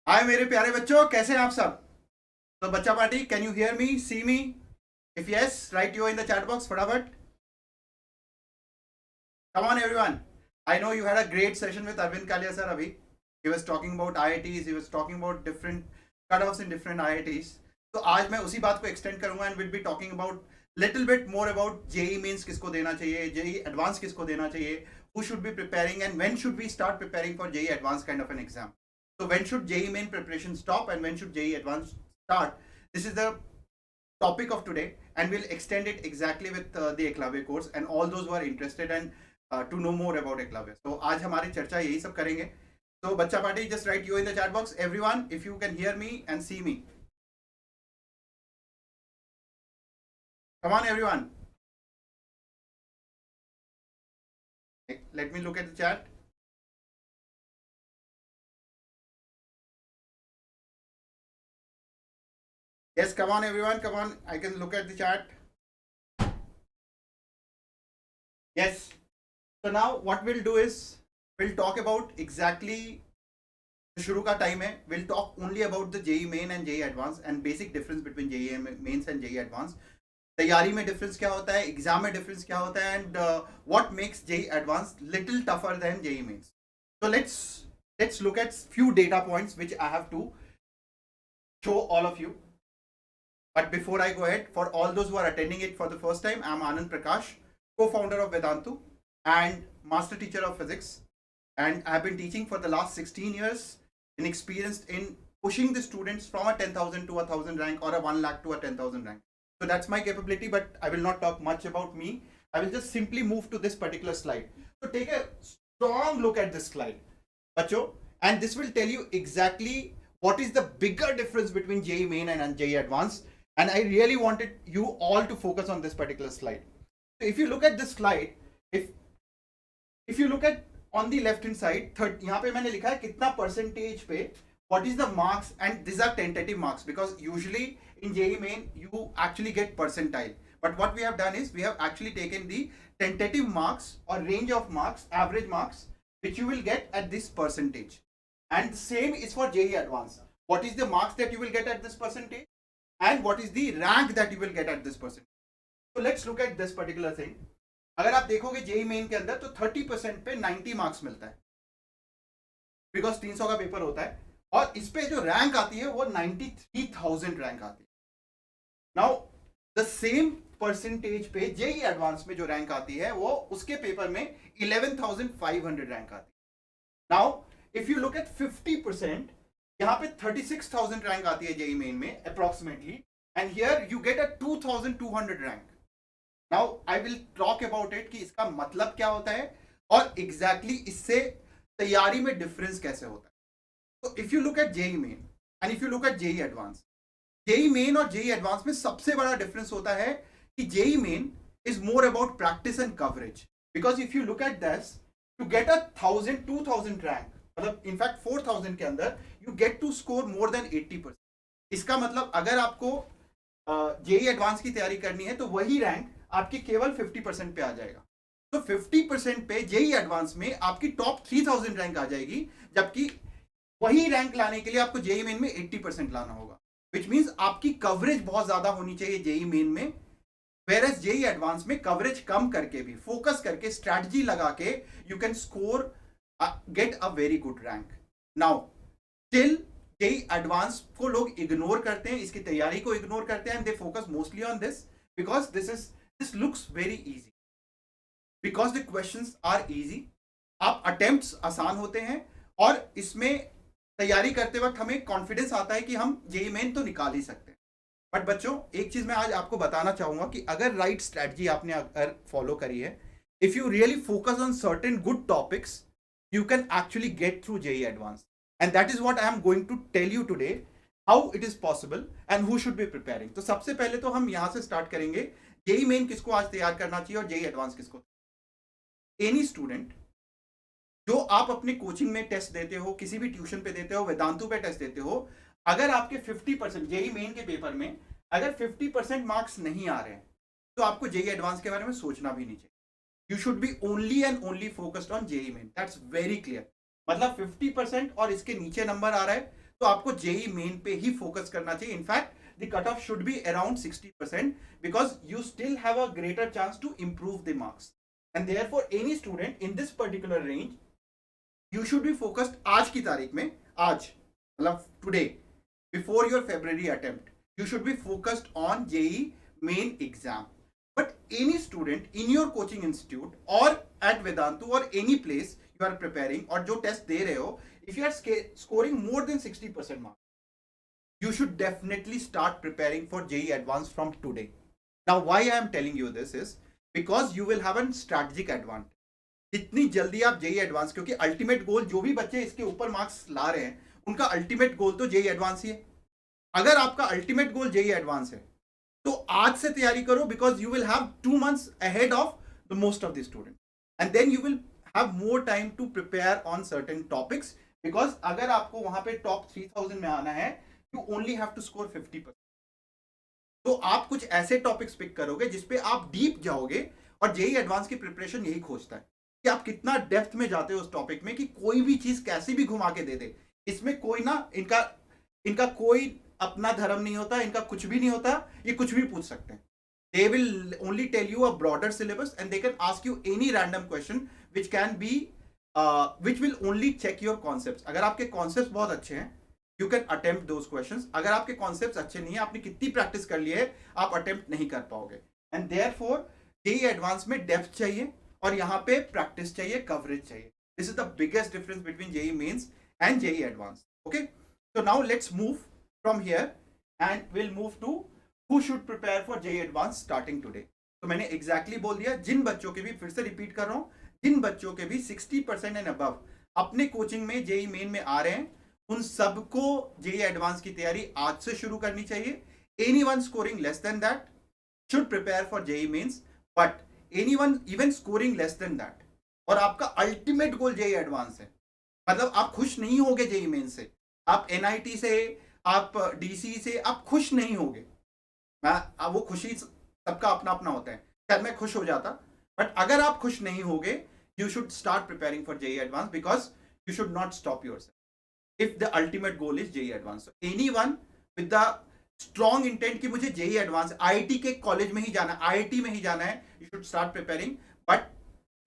हाय मेरे प्यारे बच्चों, कैसे हैं आप सब। तो बच्चा party, can you hear me, see me? If yes, write you in the chat box फटाफट। Come on everyone. I know you had a great session with Arvind Kalia sir abhi. He was talking about IITs, he was talking about different cutoffs in different IITs. तो आज मैं उसी बात को extend करूंगा and will be talking about little bit more about JEE means किसको देना चाहिए, जेई एडवांस किसको देना चाहिए, who should be preparing and when should we start preparing for JEE advanced kind of an exam. So when should JEE main preparation stop and when should JEE advanced start? This is the topic of today and we'll extend it exactly with the Eklavya course and all those who are interested and to know more about Eklavya. So आज हमारी चर्चा यही सब करेंगे. So बच्चा party, just write you in the chat box everyone if you can hear me and see me. Come on everyone. Let me look at the chat. Yes, come on everyone, come on. I can look at the chat. Yes. So now what we'll do is we'll talk about exactly शुरू का time है. We'll talk only about the JEE main and JEE advanced and basic difference between JEE mains and JEE advanced. तैयारी में difference क्या होता है, exam में difference क्या होता है and what makes JEE advanced little tougher than JEE mains. So let's look at few data points which I have to show all of you. But before I go ahead, for all those who are attending it for the first time, I'm Anand Prakash, co-founder of Vedantu and master teacher of physics. And I've been teaching for the last 16 years and experienced in pushing the students from a 10,000 to a 1,000 rank or a 1 lakh to a 10,000 rank. So that's my capability, but I will not talk much about me. I will just simply move to this particular slide. So take a strong look at this slide, bacho, and this will tell you exactly what is the bigger difference between JEE main and JEE advanced. And I really wanted you all to focus on this particular slide. So if you look at this slide, if you look at on the left hand side, यहाँ पे मैंने लिखा है कितना percentage पे what is the marks, and these are tentative marks because usually in JEE main you actually get percentile. But what we have done is we have actually taken the tentative marks or range of marks, average marks, which you will get at this percentage. And the same is for JEE advanced. What is the marks that you will get at this percentage? And what is the rank that you will get at this percent. So let's look at this particular thing. अगर आप देखोगे JEE main के अंदर तो 30% पे 90 marks मिलता है because 300 का पेपर होता है और इस पे जो रैंक आती है वो 93,000 रैंक आती है. नाउ द सेम परसेंटेज पे JEE एडवांस में जो रैंक आती है वो उसके पेपर में 11,500 रैंक आती है. Now if you look eight 50%, यहाँ पे 36,000 रैंक आती है JEE main में approximately, and here you get a 2,200 rank. Now I will talk about it कि इसका मतलब क्या होता है और एग्जैक्टली इससे तैयारी में डिफरेंस कैसे होता है. तो if you look eight JEE main and if you look eight JEE advanced, JEE main और JEE advanced में सबसे बड़ा डिफरेंस होता है कि JEE main is more about practice and coverage. Because if you look at this, to get a 2,000 rank, मतलब in fact 4,000 के अंदर you get to score more than 80%. इसका मतलब अगर आपको JEE एडवांस की तैयारी करनी है तो वही रैंक आपकी केवल 50% पे आ जाएगा. तो 50% पे JEE एडवांस में आपकी टॉप 3,000 रैंक आ जाएगी, जबकि वही रैंक लाने के लिए आपको JEE मेन में 80% लाना होगा, विच मीन्स आपकी कवरेज बहुत ज्यादा होनी चाहिए JEE मेन में. वेयर एज JEE एडवांस में कवरेज कम करके भी, फोकस करके, स्ट्रैटेजी लगा के you can score get a very good rank. Now still JEE advanced को लोग इग्नोर करते हैं, इसकी तैयारी को इग्नोर करते हैं, and they focus mostly on this because this looks very easy, because the questions are easy. आप attempts आसान होते हैं और इसमें तैयारी करते वक्त हमें कॉन्फिडेंस आता है कि हम JEE मेन तो निकाल ही सकते हैं. बट बच्चों, एक चीज मैं आज आपको बताना चाहूंगा कि अगर राइट स्ट्रैटेजी आपने अगर फॉलो करी है, if you really focus on certain good topics, you can actually get through JEE advanced, and that is what I am going to tell you today, how it is possible and who should be preparing. तो सबसे पहले तो हम यहां से start करेंगे JEE main किसको आज तैयार करना चाहिए और JEE एडवांस किसको. एनी स्टूडेंट जो आप अपने कोचिंग में टेस्ट देते हो, किसी भी ट्यूशन पे देते हो, वेदांतु पे टेस्ट देते हो, अगर आपके 50% JEE मेन के पेपर में अगर 50% मार्क्स नहीं आ रहे हैं तो आपको JEE एडवांस के बारे में सोचना भी नहीं चाहिए. You should be only and only focused on JEE main. That's very clear. मतलब 50% और इसके नीचे नंबर आ रहा है तो आपको जेई मेन पे ही फोकस करना चाहिए. In fact the cutoff should be around 60% because you still have a greater chance to improve the marks. And therefore any student in this particular range, you should be focused आज की तारीख में, आज मतलब today, before your February attempt, you should be focused on JEE main exam. But any student in your coaching institute or at Vedantu or any place you are preparing और जो test दे रहे हो, if you are scoring more than 60% marks, you should definitely start preparing for JEE Advanced from today. Now why I am telling you this is because you will have a strategic advantage. जितनी जल्दी आप JEE Advanced, क्योंकि ultimate goal जो भी बच्चे इसके ऊपर marks ला रहे हैं उनका अल्टीमेट गोल तो JEE Advanced ही है. अगर आपका अल्टीमेट गोल JEE Advanced है तो आज से तैयारी करो because you will have 2 months ahead of the most of the students and then you will have more time to prepare on certain topics because अगर आपको वहां पे टॉप 3000 में आना है you only have to score 50%. तो आप कुछ ऐसे टॉपिक्स पिक करोगे जिसपे आप डीप जाओगे और JEE Advanced की प्रिपरेशन यही खोजता है कि आप कितना डेप्थ में जाते हो उस टॉपिक में कि कोई भी चीज कैसी भी घुमा के दे दे. इसमें कोई ना इनका कोई अपना धर्म नहीं होता, इनका कुछ भी नहीं होता, ये कुछ भी पूछ सकते हैं. They will only tell you a broader syllabus and they can ask you any random question which can be which will only check your concepts. अगर आपके concepts बहुत अच्छे हैं you can attempt those questions. अगर आपके concepts अच्छे नहीं है, आपने कितनी प्रैक्टिस कर ली है, आप attempt नहीं कर पाओगे. And therefore JEE Advanced में डेप्थ चाहिए और यहाँ पे प्रैक्टिस चाहिए, कवरेज चाहिए. This is the biggest difference between JEE Mains and JEE Advanced. Okay, so now let's move from here and we'll move to who should prepare for JEE Advanced starting today. तो मैंने exactly बोल दिया, जिन बच्चों के भी, फिर से repeat कर रहा हूँ, जिन बच्चों के भी 60% एंड अबव अपने कोचिंग में JEE मेन में आ रहे हैं उन सबको JEE Advanced की तैयारी आज से शुरू करनी चाहिए. Anyone scoring less than that should prepare for JEE Mains, but anyone even scoring less than that और आपका अल्टीमेट गोल JEE Advanced है, मतलब आप खुश नहीं होगे JEE मेन से, आप NIT से, आप DC से आप खुश नहीं होगे. वो खुशी सबका अपना अपना होता है, शायद मैं खुश हो जाता, बट अगर आप खुश नहीं होगे you should start preparing for JEE Advanced because you should not stop yourself if the ultimate goal is JEE Advanced. So anyone with the strong intent कि मुझे JEE Advanced IIT के कॉलेज में ही जाना, IIT में ही जाना है, you should start preparing. But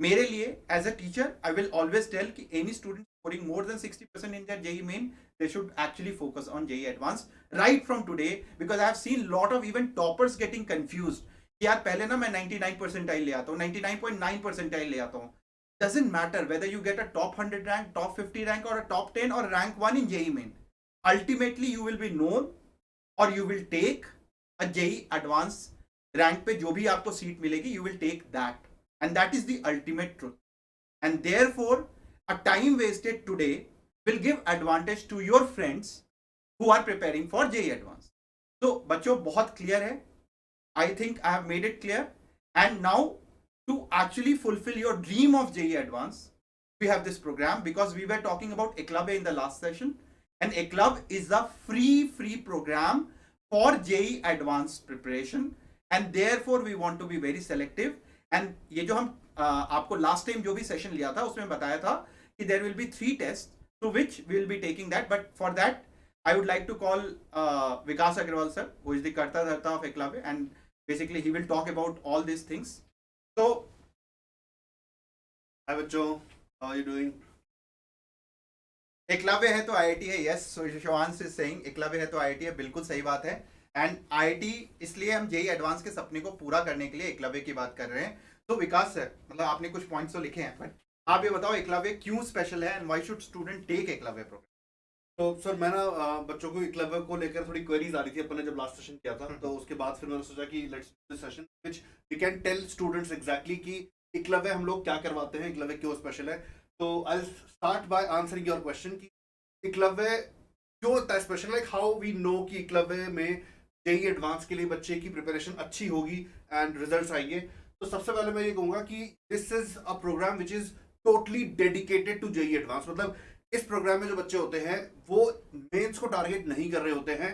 मेरे लिए as a teacher I will always tell कि any student scoring more than 60% in their JEE main, they should actually focus on JEE Advanced right from today because I have seen lot of even toppers getting confused कि यार पहले ना मैं 99 percentile ले आता हूँ, 99.9 percentile ले आता हूँ. Doesn't matter whether you get a top 100 rank, top 50 rank or a top 10 or rank 1 in JEE main. Ultimately you will be known or you will take a JEE Advanced rank पे जो भी आपको seat मिलेगी, you will take that. And that is the ultimate truth. And therefore, a time wasted today will give advantage to your friends who are preparing for JEE Advanced. So, बच्चों बहुत clear है. I think I have made it clear. And now, to actually fulfill your dream of JEE Advanced, we have this program because we were talking about Eklavya in the last session. And Eklavya is a free program for JEE Advanced preparation. And therefore, we want to be very selective. And ये जो हम आपको last time जो भी session लिया था उसमें बताया था कि there will be 3 test through which we will be taking that, but for that I would like to call Vikas Agarwal sir who is the कर्ता धर्ता of Eklavya and basically he will talk about all this things. So hi बच्चों, how are you doing? Eklavya है तो IIT है. Yes, so Shivansh is saying Eklavya है तो IIT है. बिल्कुल सही बात है. एंड आईआईटी इसलिए हम JEE Advanced के सपने को पूरा करने के लिए एकलव्य की बात कर रहे हैं. तो विकास सर, मतलब आपने कुछ पॉइंट्स तो लिखे हैं, बट आप ये बताओ एकलव्य क्यों स्पेशल है and why should student take Eklavya program? तो सर मैं ना बच्चों को एकलव्य को लेकर थोड़ी क्वेरीज आ रही थी अपन ने जब लास्ट सेशन किया था, तो उसके बाद फिर मैंने सोचा कि let's do this session which we can tell students exactly कि एकलव्य हम लोग क्या करवाते हैं, एकलव्य क्यों स्पेशल है. तो I will start by answering your question कि एकलव्य क्यों होता है special, like how we know कि एकलव्य में JEE Advanced के लिए बच्चे की प्रिपरेशन अच्छी होगी एंड रिजल्ट्स आएंगे. तो सबसे पहले मैं ये कहूँगा कि this is a program which is totally dedicated to JEE Advanced. मतलब इस प्रोग्राम में जो बच्चे होते हैं वो मेंस को टारगेट नहीं कर रहे होते हैं,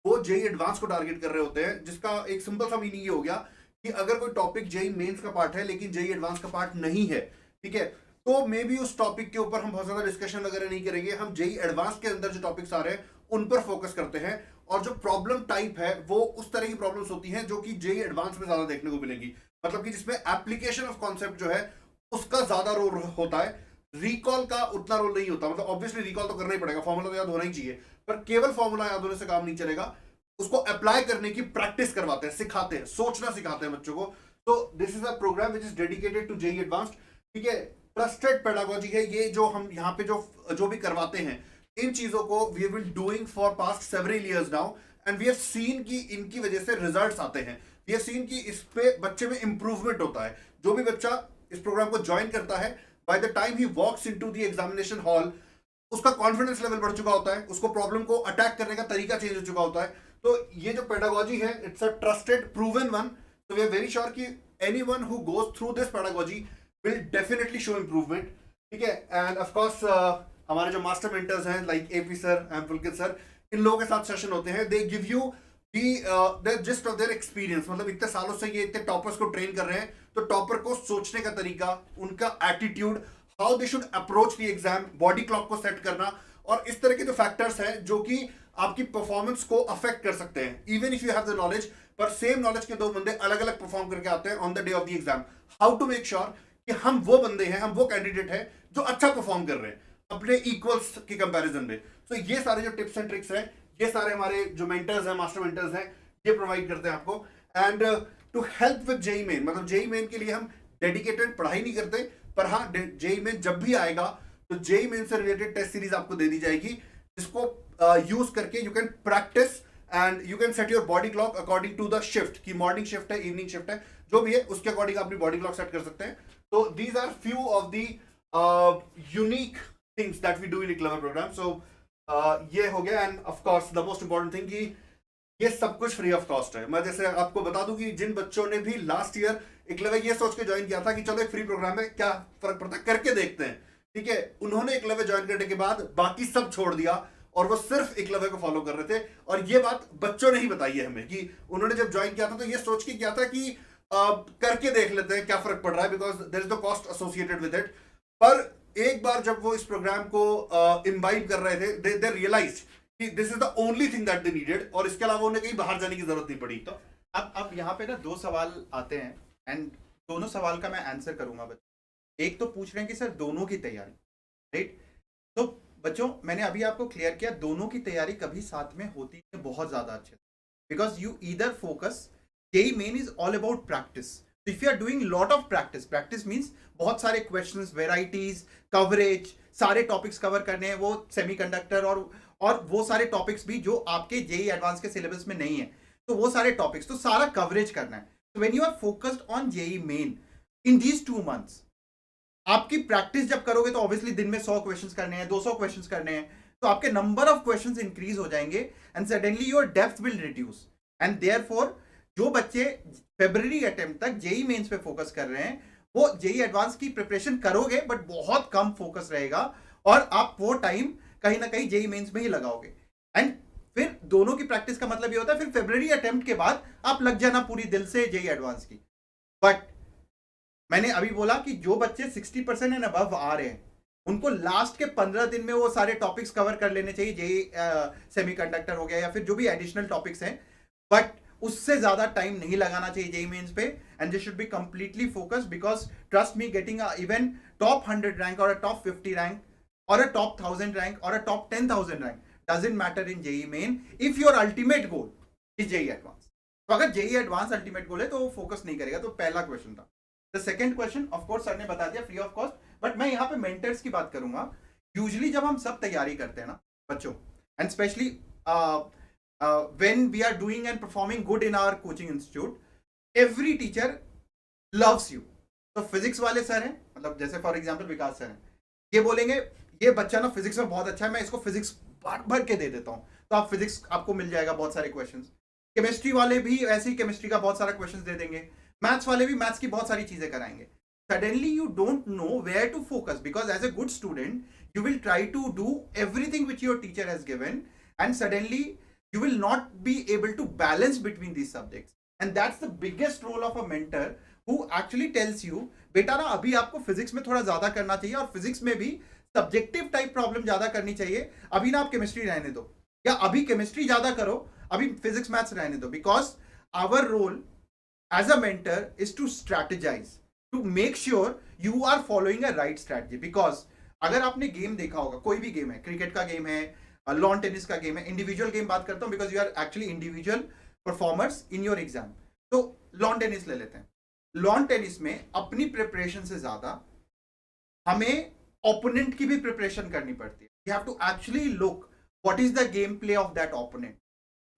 वो JEE Advanced को टारगेट कर रहे होते हैं, जिसका एक सिंपल सा मीनिंग ये हो गया कि अगर कोई टॉपिक JEE मेंस का पार्ट है लेकिन JEE Advanced का पार्ट नहीं है, ठीक है, तो मे बी उस टॉपिक के ऊपर हम बहुत ज़्यादा डिस्कशन वगैरह नहीं करेंगे. हम JEE Advanced के अंदर जो टॉपिक्स आ रहे हैं उन पर फोकस करते हैं। और जो प्रॉब्लम टाइप है वो उस तरह की प्रॉब्लम्स होती हैं जो कि जेई एडवांस में ज्यादा देखने को मिलेंगी, मतलब कि जिसमें एप्लीकेशन ऑफ कॉन्सेप्ट जो है उसका ज्यादा रोल होता है, रिकॉल का उतना रोल नहीं होता। मतलब ऑब्वियसली रिकॉल तो करना ही पड़ेगा, फॉर्मूला तो याद होना ही चाहिए, पर केवल फॉर्मूला याद होने से काम नहीं चलेगा, उसको अप्लाई करने की प्रैक्टिस करवाते हैं, सिखाते हैं, सोचना सिखाते हैं बच्चों को। तो this is a program which is dedicated to JEE advanced, ठीक है। ट्रस्टेड पेडागोजी है ये, जो हम यहाँ पे जो भी करवाते हैं इन चीजों को we have been doing for past several years now, and we have seen कि इनकी वजह से रिजल्ट्स आते हैं। वी हैव सीन कि इस पे बच्चे में इंप्रूवमेंट होता है। जो भी बच्चा इस प्रोग्राम को ज्वाइन करता है, by the time he walks into the examination hall, उसका कॉन्फिडेंस लेवल बढ़ चुका होता है, उसको प्रॉब्लम को अटैक करने का तरीका चेंज हो चुका होता है। तो ये जो पेडागोजी है it's a trusted proven one, so we are very sure कि anyone who goes through this pedagogy will definitely show improvement, ठीक है। एंड ऑफ कोर्स हमारे जो मास्टर मेंटर्स हैं like AP sir and Pulkit sir, इन लोगों के साथ सेशन होते हैं, they give you the gist of their experience. मतलब इतने सालों से ये इतने टॉपर्स को ट्रेन कर रहे हैं, तो टॉपर को सोचने का तरीका, उनका attitude, how they should approach the exam, body clock को सेट करना, और इस तरह के जो फैक्टर्स हैं जो कि आपकी परफॉर्मेंस को अफेक्ट कर सकते हैं। Even if you have the knowledge, पर सेम नॉलेज के दो बंदे अलग अलग परफॉर्म करके आते हैं on the day of the exam. How to make sure कि हम वो बंदे हैं, हम वो कैंडिडेट हैं जो अच्छा परफॉर्म कर रहे हैं अपने इक्वल्स के कंपैरिजन में। तो ये सारे जो टिप्स एंड ट्रिक्स हैं, ये सारे हमारे जो मेंटर्स हैं, मास्टर मेंटर्स हैं, ये प्रोवाइड करते हैं आपको। And to help with JEE main, मतलब जेई मेन के लिए हम डेडिकेटेड पढ़ाई नहीं करते, पर हाँ जेई मेन जब भी आएगा तो जेई मेन से रिलेटेड टेस्ट सीरीज आपको दे दी जाएगी, जिसको यूज करके you can practice and you can set your body clock according to the shift, की मॉर्निंग शिफ्ट है, इवनिंग शिफ्ट है, जो भी है उसके अकॉर्डिंग अपनी बॉडी क्लॉक सेट कर सकते हैं। तो these are few of the unique things that we do in एक्लेवर प्रोग्राम। सो ये हो गया। And of course the most important thing कि ये सब कुछ फ्री ऑफ कॉस्ट है। मैं जैसे आपको बता दूं कि जिन बच्चों ने भी लास्ट ईयर एकलव्य ये सोच के ज्वाइन किया था कि चलो एक फ्री प्रोग्राम है, क्या फर्क पड़ता है, करके देखते हैं, ठीक है, उन्होंने एकलव्य ज्वाइन करने के बाद बाकी सब छोड़ दिया और वो सिर्फ एकलव्य को फॉलो कर रहे थे। और ये बात बच्चों ने ही बताई है हमें कि उन्होंने जब ज्वाइन किया था तो ये सोच के किया था कि करके देख लेते हैं क्या फर्क पड़ रहा है, because there is the cost associated with it. पर एक बार जब वो इस प्रोग्राम को इम्बाइब कर रहे थे, दे रियलाइज कि this is the only thing that they needed, और इसके अलावा उन्हें कहीं बाहर जाने की जरूरत नहीं पड़ी। तो अब यहाँ पे ना दो सवाल आते हैं, एंड दोनों सवाल का मैं आंसर करूंगा बच्चों। एक तो पूछ रहे हैं कि सर दोनों की तैयारी, राइट? तो बच्चों मैंने अभी आपको क्लियर किया, दोनों की तैयारी कभी साथ में होती है बहुत ज्यादा अच्छे से, because you either focus, JEE main is all about practice. तो if you are doing lot of practice, practice means बहुत सारे क्वेश्चंस, वेराइटीज, कवरेज, सारे टॉपिक्स कवर करने हैं, वो सेमीकंडक्टर और वो सारे टॉपिक्स भी जो आपके जेई एडवांस के सिलेबस में नहीं है, तो वो सारे टॉपिक्स, तो सारा कवरेज करना है। तो when you are focused on JEE main in these 2 months, आपकी प्रैक्टिस जब करोगे तो ऑब्वियसली दिन में 100 क्वेश्चंस करने हैं, 200 क्वेश्चंस करने हैं, तो आपके नंबर ऑफ क्वेश्चंस इंक्रीज हो जाएंगे and suddenly your depth will reduce. And therefore जो बच्चे फेब्रुअरी अटेम्प्ट तक जेई मेंस पे फोकस कर रहे हैं, वो जेई एडवांस की प्रिपरेशन करोगे बट बहुत कम फोकस रहेगा, और आप वो टाइम कहीं ना कहीं जेई मेंस में ही लगाओगे। एंड फिर दोनों की प्रैक्टिस का मतलब ये होता है फिर फेब्रुअरी अटेम्प्ट के बाद आप लग जाना पूरी दिल से जेई एडवांस की। बट मैंने अभी बोला कि जो बच्चे 60% एंड अबव आ रहे हैं, उनको लास्ट के 15 दिन में वो सारे टॉपिक्स कवर कर लेने चाहिए, जेई सेमीकंडक्टर हो गया या फिर जो भी एडिशनल टॉपिक्स हैं, बट उससे ज्यादा टाइम नहीं लगाना चाहिए जेई मेंस पे, and they should be completely focused, because trust me, getting even top 100 rank और a top 50 rank or a top 1000 rank or a top 10,000 rank doesn't matter in JEE main if your ultimate goal is JEE advanced. तो अगर JEE advanced ultimate goal है तो वो focus नहीं करेगा। तो पहला क्वेश्चन था। The second question of course sir ने बता दिया, फ्री ऑफ कॉस्ट, बट मैं यहाँ पे मेंटर्स की बात करूंगा। यूजुअली जब हम सब तैयारी करते हैं ना बच्चों, and specially when we are doing and performing good in our coaching institute, every teacher loves you. तो फिजिक्स वाले सर हैं, मतलब जैसे फॉर एग्जाम्पल विकास सर हैं, ये बोलेंगे ये बच्चा ना फिजिक्स में बहुत अच्छा है, मैं इसको फिजिक्स भर के दे देता हूं, तो आप फिजिक्स आपको मिल जाएगा बहुत सारे क्वेश्चंस। केमिस्ट्री वाले भी ऐसे ही केमिस्ट्री का बहुत सारा क्वेश्चंस दे देंगे, मैथ्स वाले भी मैथ्स की बहुत सारी चीजें कराएंगे। Suddenly you don't know where to focus, because as a good student you will try to do everything which your teacher has given, and suddenly you will not be able to balance between these subjects, and that's the biggest role of a mentor who actually tells you बेटा ना अभी आपको physics में थोड़ा ज्यादा करना चाहिए, और फिजिक्स में भी सब्जेक्टिव टाइप प्रॉब्लम ज्यादा करनी चाहिए, अभी ना आप केमिस्ट्री रहने दो, या अभी केमिस्ट्री ज्यादा करो, अभी फिजिक्स मैथ्स रहने दो, because our role as a mentor is to strategize, to make sure you are following a right strategy. Because अगर आपने गेम देखा होगा, कोई भी गेम है, क्रिकेट का गेम है, लॉन टेनिस का गेम है, इंडिविजुअल गेम बात करता हूं because you are actually individual performers in your exam. तो लॉन टेनिस ले लेते हैं. लॉन टेनिस में अपनी प्रिपरेशन से ज्यादा हमें ओपोनेंट की भी प्रिपरेशन करनी पड़ती है. You have to actually look what is the game play of that opponent,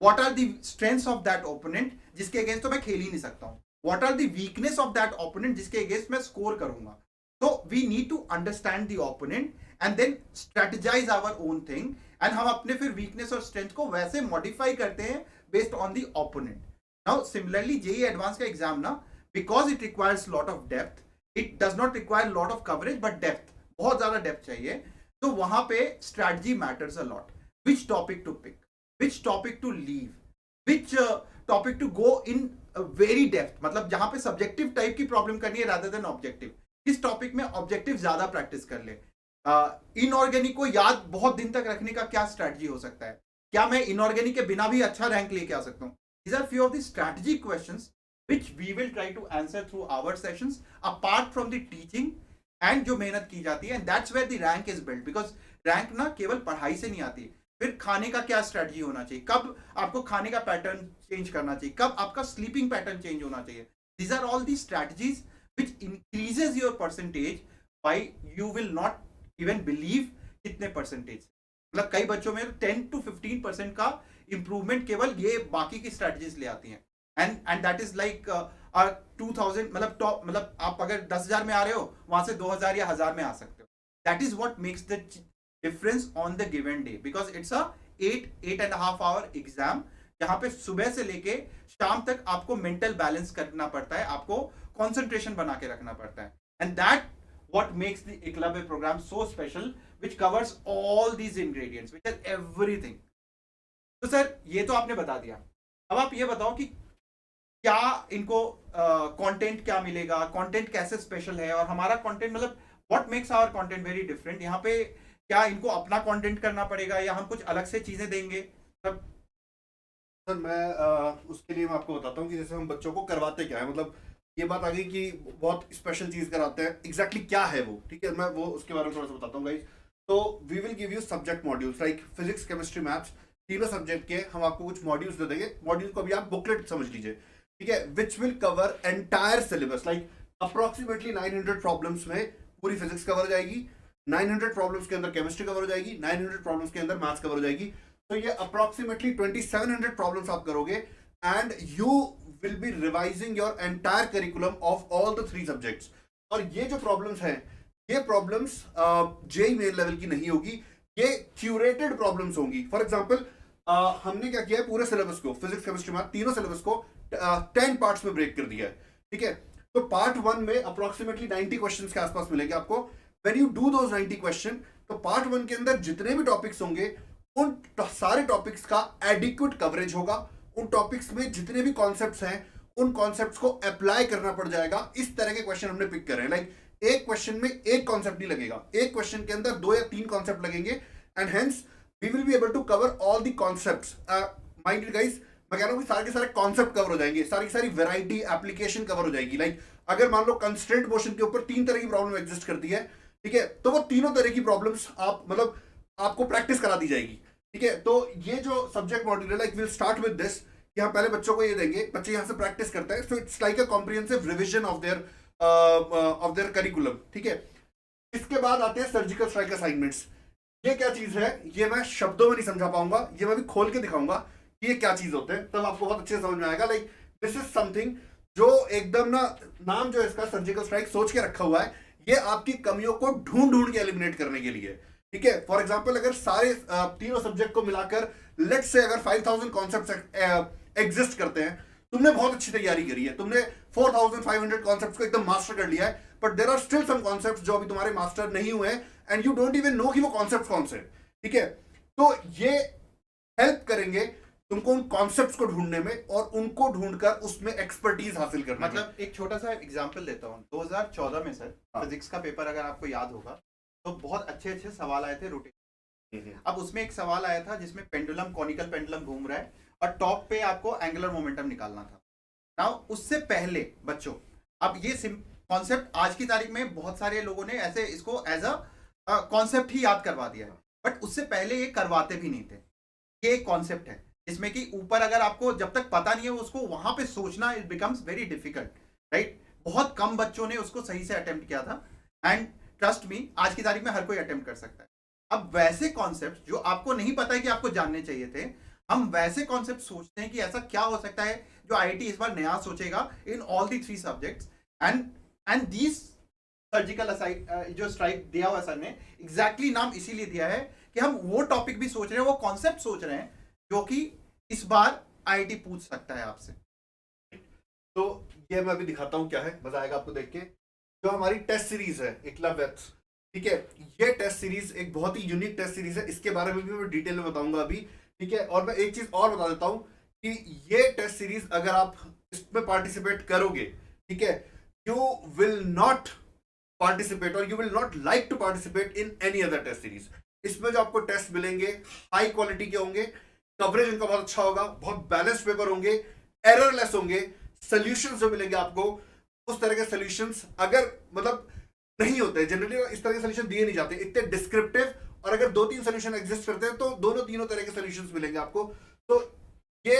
what are the strengths of that opponent जिसके अगेंस्ट तो मैं खेल ही नहीं सकता हूं, what are the weakness of that opponent जिसके अगेंस्ट मैं स्कोर करूंगा. तो we need to understand the opponent and then strategize our own thing, and हम अपने फिर weakness और strength को वैसे modify करते हैं based on the opponent. Now similarly JEE Advanced का एग्जाम ना, because it requires lot of depth, it does not require lot of coverage but depth, बहुत ज्यादा depth चाहिए. तो वहां पे strategy matters a lot, which topic to pick, which topic to leave, which topic to go in very depth, मतलब जहां पे subjective type की प्रॉब्लम करनी है rather than ऑब्जेक्टिव, किस टॉपिक में ऑब्जेक्टिव ज्यादा प्रैक्टिस कर ले. इनऑर्गेनिक को याद बहुत दिन तक रखने का क्या स्ट्रैटेजी हो सकता है, क्या मैं इनऑर्गेनिक के बिना भी अच्छा रैंक लेके आ सकता हूँ. These are few of the strategic questions which we will try to answer through our sessions apart from the teaching and जो मेहनत की जाती है, and that's where the rank is built. because rank ना केवल पढ़ाई से नहीं आती. फिर खाने का क्या स्ट्रेटजी होना चाहिए, कब आपको खाने का पैटर्न चेंज करना चाहिए, कब आपका स्लीपिंग पैटर्न चेंज होना चाहिए. These are all the strategies which increases your percentage by you will not even believe कितने परसेंटेज. मतलब कई बच्चों में 10 to 15% का इंप्रूवमेंट केवल ये बाकी की स्ट्रेटजीज ले आती हैं. एंड दैट इज लाइक 2000, मतलब टॉप, मतलब आप अगर 10,000 में आ रहे हो वहां से 2,000 या 1,000 में आ सकते हो. That is what makes the difference on the given day, because it's a 8.5 hour exam जहां पे सुबह से लेके शाम तक आपको मेंटल बैलेंस करना पड़ता है, आपको कंसंट्रेशन बना के रखना पड़ता है. And that what makes the Eklavya program so special, which covers all these ingredients, which is everything. तो सर ये तो आपने बता दिया, अब आप ये बताओ कि क्या इनको कंटेंट क्या मिलेगा, कंटेंट कैसे स्पेशल है, और हमारा कंटेंट मतलब what makes our content very different. यहाँ पे क्या इनको अपना कंटेंट करना पड़ेगा या हम कुछ अलग से चीजें देंगे सब. सर मैं उसके लिए मैं आपको बताता हूँ कि जैसे हम बच्चों को करवाते क्या है. मतलब ये बात आ गई कि बहुत स्पेशल चीज कराते हैं, एग्जैक्टली क्या है वो, ठीक है, मैं वो उसके बारे में थोड़ा सा बताता हूँ गाइस. तो we will give you subject modules like physics, chemistry, maths, तीनों सब्जेक्ट के हम आपको कुछ मॉड्यूल्स दे देंगे. मॉड्यूल को अभी आप बुकलेट समझ लीजिए, ठीक है, which will cover entire syllabus. Like approximately 900 problems में पूरी फिजिक्स कवर हो जाएगी, 900 प्रॉब्लम्स के अंदर केमिस्ट्री कवर हो जाएगी, 900 प्रॉब्लम्स के अंदर मैथ्स कवर हो जाएगी. तो ये अप्रोक्सीमेटली 2700 प्रॉब्लम्स आप करोगे and you will be revising your entire curriculum of all the 3 subjects. और ये जो प्रॉब्लम्स हैं, ये प्रॉब्लम्स जेईई मेन लेवल की नहीं होगी, ये क्यूरेटेड प्रॉब्लम्स होंगी. फॉर एग्जांपल हमने क्या किया है, पूरे सिलेबस को, फिजिक्स, केमिस्ट्री, मैथ, तीनों सिलेबस को 10 पार्ट्स में ब्रेक कर दिया है, ठीक है. तो पार्ट 1 में अप्रोक्सीमेटली 90 क्वेश्चंस के आसपास मिलेंगे आपको. When you do those 90 question, तो पार्ट 1 के अंदर जितने भी टॉपिक्स होंगे उन सारे टॉपिक्स का एडिक्वेट कवरेज होगा. उन टॉपिक्स में जितने भी कॉन्सेप्ट्स हैं उन कॉन्सेप्ट्स को अप्लाई करना पड़ जाएगा. इस तरह के क्वेश्चन हमने पिक करे हैं. लाइक एक क्वेश्चन में एक कॉन्सेप्ट नहीं लगेगा, एक क्वेश्चन के अंदर 2 या 3 कॉन्सेप्ट लगेंगे and hence we will be able to cover all the concepts. Mind it guys, मैं कह रहा हूँ कि सारे के सारे कॉन्सेप्ट कवर हो जाएंगे, सारी की सारी वेराइटी एप्लीकेशन कवर हो जाएगी. लाइक अगर मान लो कंस्ट्रेंट मोशन के ऊपर 3 तरह की प्रॉब्लम एग्जिस्ट करती है, ठीक है, तो वो तीनों तरह की प्रॉब्लम्स आप मतलब आपको प्रैक्टिस करा दी जाएगी, ठीक है. तो ये जो सब्जेक्ट मॉड्यूल है, like will start with this, कि हम पहले बच्चों को ये देंगे, बच्चे यहाँ से प्रैक्टिस करते हैं. So it's like a comprehensive revision of their curriculum, ठीक है. इसके बाद आते हैं सर्जिकल स्ट्राइक असाइनमेंट्स. ये क्या चीज है, ये मैं शब्दों में नहीं समझा पाऊंगा, ये मैं भी खोल के दिखाऊंगा कि ये क्या चीज होते हैं, तब आपको बहुत अच्छे से समझ में आएगा. लाइक दिस इज समथिंग जो एकदम ना, नाम जो है इसका सर्जिकल स्ट्राइक सोच के रखा हुआ है, ये आपकी कमियों को ढूंढ ढूंढ के एलिमिनेट करने के लिए, ठीक है. फॉर एग्जांपल अगर सारे तीनों सब्जेक्ट को मिलाकर लेट्स से अगर 5000 कॉन्सेप्ट्स एग्जिस्ट करते हैं, तुमने बहुत अच्छी तैयारी करी है, तुमने 4500 कॉन्सेप्ट्स को एकदम मास्टर कर लिया है, but there are still some concepts जो अभी तुम्हारे मास्टर नहीं हुए हैं and you don't even know कि वो कॉन्सेप्ट्स कौन से, ठीक है. तो ये हेल्प करेंगे तुमको उन कॉन्सेप्ट्स को ढूंढने में और उनको ढूंढकर उसमें एक्सपर्टीज हासिल करने में. मतलब एक छोटा सा एग्जांपल देता हूँ. 2014 में सर फिजिक्स का पेपर अगर आपको याद होगा तो बहुत अच्छे अच्छे सवाल आए थे रोटेशन. अब उसमें एक सवाल आया था जिसमें पेंडुलम, कॉनिकल पेंडुलम घूम रहा है और टॉप पे आपको एंगुलर मोमेंटम निकालना था। नाउ उससे पहले बच्चों, अब ये कॉन्सेप्ट आज की तारीख में बहुत सारे लोगों ने ऐसे इसको एज अ कॉन्सेप्ट ही याद करवा दिया है, बट उससे पहले ये करवाते भी नहीं थे। ये एक कॉन्सेप्ट है जिसमें कि ऊपर अगर आपको जब तक पता नहीं है उसको वहां पे सोचना, it becomes very difficult, right. बहुत कम बच्चों ने उसको सही से अटेम्प्ट किया था, एंड ट्रस्ट मी आज की तारीख में हर कोई अटेम्प्ट कर सकता है। अब वैसे कॉन्सेप्ट जो आपको नहीं पता है कि आपको जानने चाहिए थे, हम वैसे कॉन्सेप्ट सोचते हैं कि ऐसा क्या हो सकता है जो आईआईटी इस बार नया सोचेगा in all the 3 subjects, and these surgical जो स्ट्राइक दिया हुआ सर ने, एग्जैक्टली नाम इसीलिए दिया है कि हम वो टॉपिक भी सोच रहे हैं, वो कॉन्सेप्ट सोच रहे हैं जो कि इस बार आईआईटी पूछ सकता है आपसे। तो ये मैं अभी दिखाता हूँ क्या है, मजा आएगा आपको देख के। जो हमारी टेस्ट सीरीज है एकलव्यत्स, ठीक है, ये टेस्ट सीरीज एक बहुत ही यूनिक टेस्ट सीरीज है, इसके बारे में भी मैं डिटेल में बताऊंगा अभी, ठीक है। और मैं एक चीज और बता देता हूं कि ये टेस्ट सीरीज अगर आप इसमें पार्टिसिपेट करोगे, ठीक है, यू विल नॉट पार्टिसिपेट और you will not like to participate in any other test series. इसमें जो आपको टेस्ट मिलेंगे हाई क्वालिटी के होंगे, कवरेज इनका बहुत अच्छा होगा, बहुत बैलेंस्ड पेपर होंगे, एररलेस होंगे, सोल्यूशंस जो मिलेंगे आपको उस तरह के सोल्यूशंस अगर मतलब नहीं होते, जनरली इस तरह के सोल्यूशन दिए नहीं जाते इतने डिस्क्रिप्टिव, और अगर 2-3 सोल्यूशन एग्जिस्ट करते हैं तो दोनों तीनों तरह के सोल्यूशंस मिलेंगे आपको। तो ये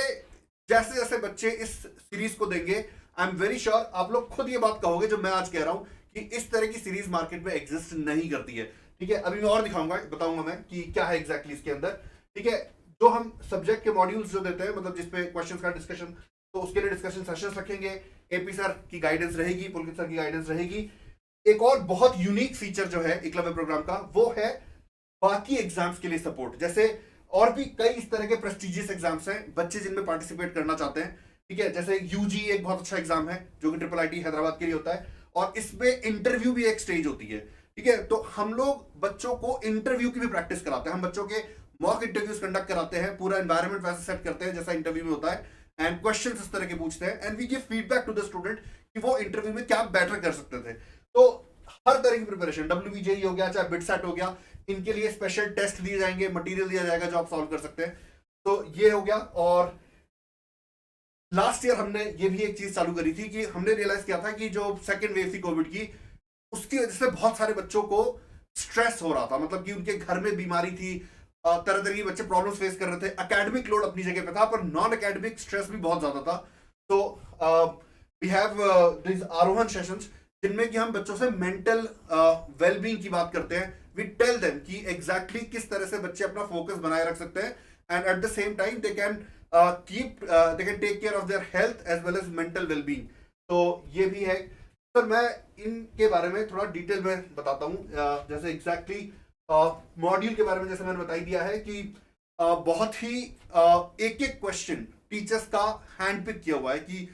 जैसे जैसे बच्चे इस सीरीज को देंगे, आई एम वेरी श्योर आप लोग खुद ये बात कहोगे जो मैं आज कह रहा हूं कि इस तरह की सीरीज मार्केट में एग्जिस्ट नहीं करती है, ठीक है। अभी मैं और दिखाऊंगा, बताऊंगा मैं कि क्या है एग्जैक्टली इसके अंदर, ठीक है। जो हम सब्जेक्ट के मॉड्यूल्स जो देते हैं, मतलब जिसपे क्वेश्चन का डिस्कशन, तो उसके लिए डिस्कशन सेशंस रखेंगे, एपी सर की गाइडेंस रहेगी, पुलकित सर की गाइडेंस रहेगी। एक और बहुत यूनिक फीचर जो है एकलव्य प्रोग्राम का, वो है बाकी एग्जाम्स के लिए सपोर्ट। जैसे और भी कई इस तरह के प्रेस्टिजियस एग्जाम्स हैं बच्चे जिनमें पार्टिसिपेट करना चाहते हैं, ठीक है। जैसे यूजी एक बहुत अच्छा एग्जाम है जो कि ट्रिपल आईटी हैदराबाद के लिए होता है, और इसमें इंटरव्यू भी एक स्टेज होती है, ठीक है। तो हम लोग बच्चों को इंटरव्यू की भी प्रैक्टिस कराते हैं, हम बच्चों के मॉक इंटरव्यूज कंडक्ट कराते हैं, पूरा एनवायरनमेंट वैसे सेट करते हैं जैसा इंटरव्यू में होता है, एंड क्वेश्चन इस तरह के पूछते हैं, and we give feedback to the student कि वो इंटरव्यू में क्या बेटर कर सकते थे। तो हर तरह की प्रिपरेशन, WBJE हो गया, चाहे बिटसेट हो गया, इनके लिए स्पेशल टेस्ट दिए जाएंगे, मटेरियल दिया जाएगा जो आप सॉल्व कर सकते हैं। तो ये हो गया। और लास्ट ईयर हमने ये भी एक चीज चालू करी थी कि हमने रियलाइज किया था कि जो सेकेंड वेव थी कोविड की, उसकी वजह से बहुत सारे बच्चों को स्ट्रेस हो रहा था, मतलब कि उनके घर में बीमारी थी, तरह तरह के बच्चे प्रॉब्लम्स फेस कर रहे थे, एकेडमिक लोड अपनी जगह पे था पर नॉन एकेडमिक स्ट्रेस भी बहुत ज्यादा था। तो वी हैव दिस आरोहण सेशंस जिनमें कि हम बच्चों से मेंटल वेलबींग की बात करते हैं। वी टेल देम कि एग्जैक्टली किस तरह से बच्चे अपना फोकस बनाए रख सकते हैं, and at the same time they can take care of their health as well as mental wellbeing. तो ये भी है सर। मैं इनके बारे में थोड़ा डिटेल में बताता हूँ, जैसे एग्जैक्टली मॉड्यूल के बारे में जैसे मैंने बता ही दिया है कि बहुत ही एक एक क्वेश्चन टीचर्स का हैंड पिक किया हुआ है कि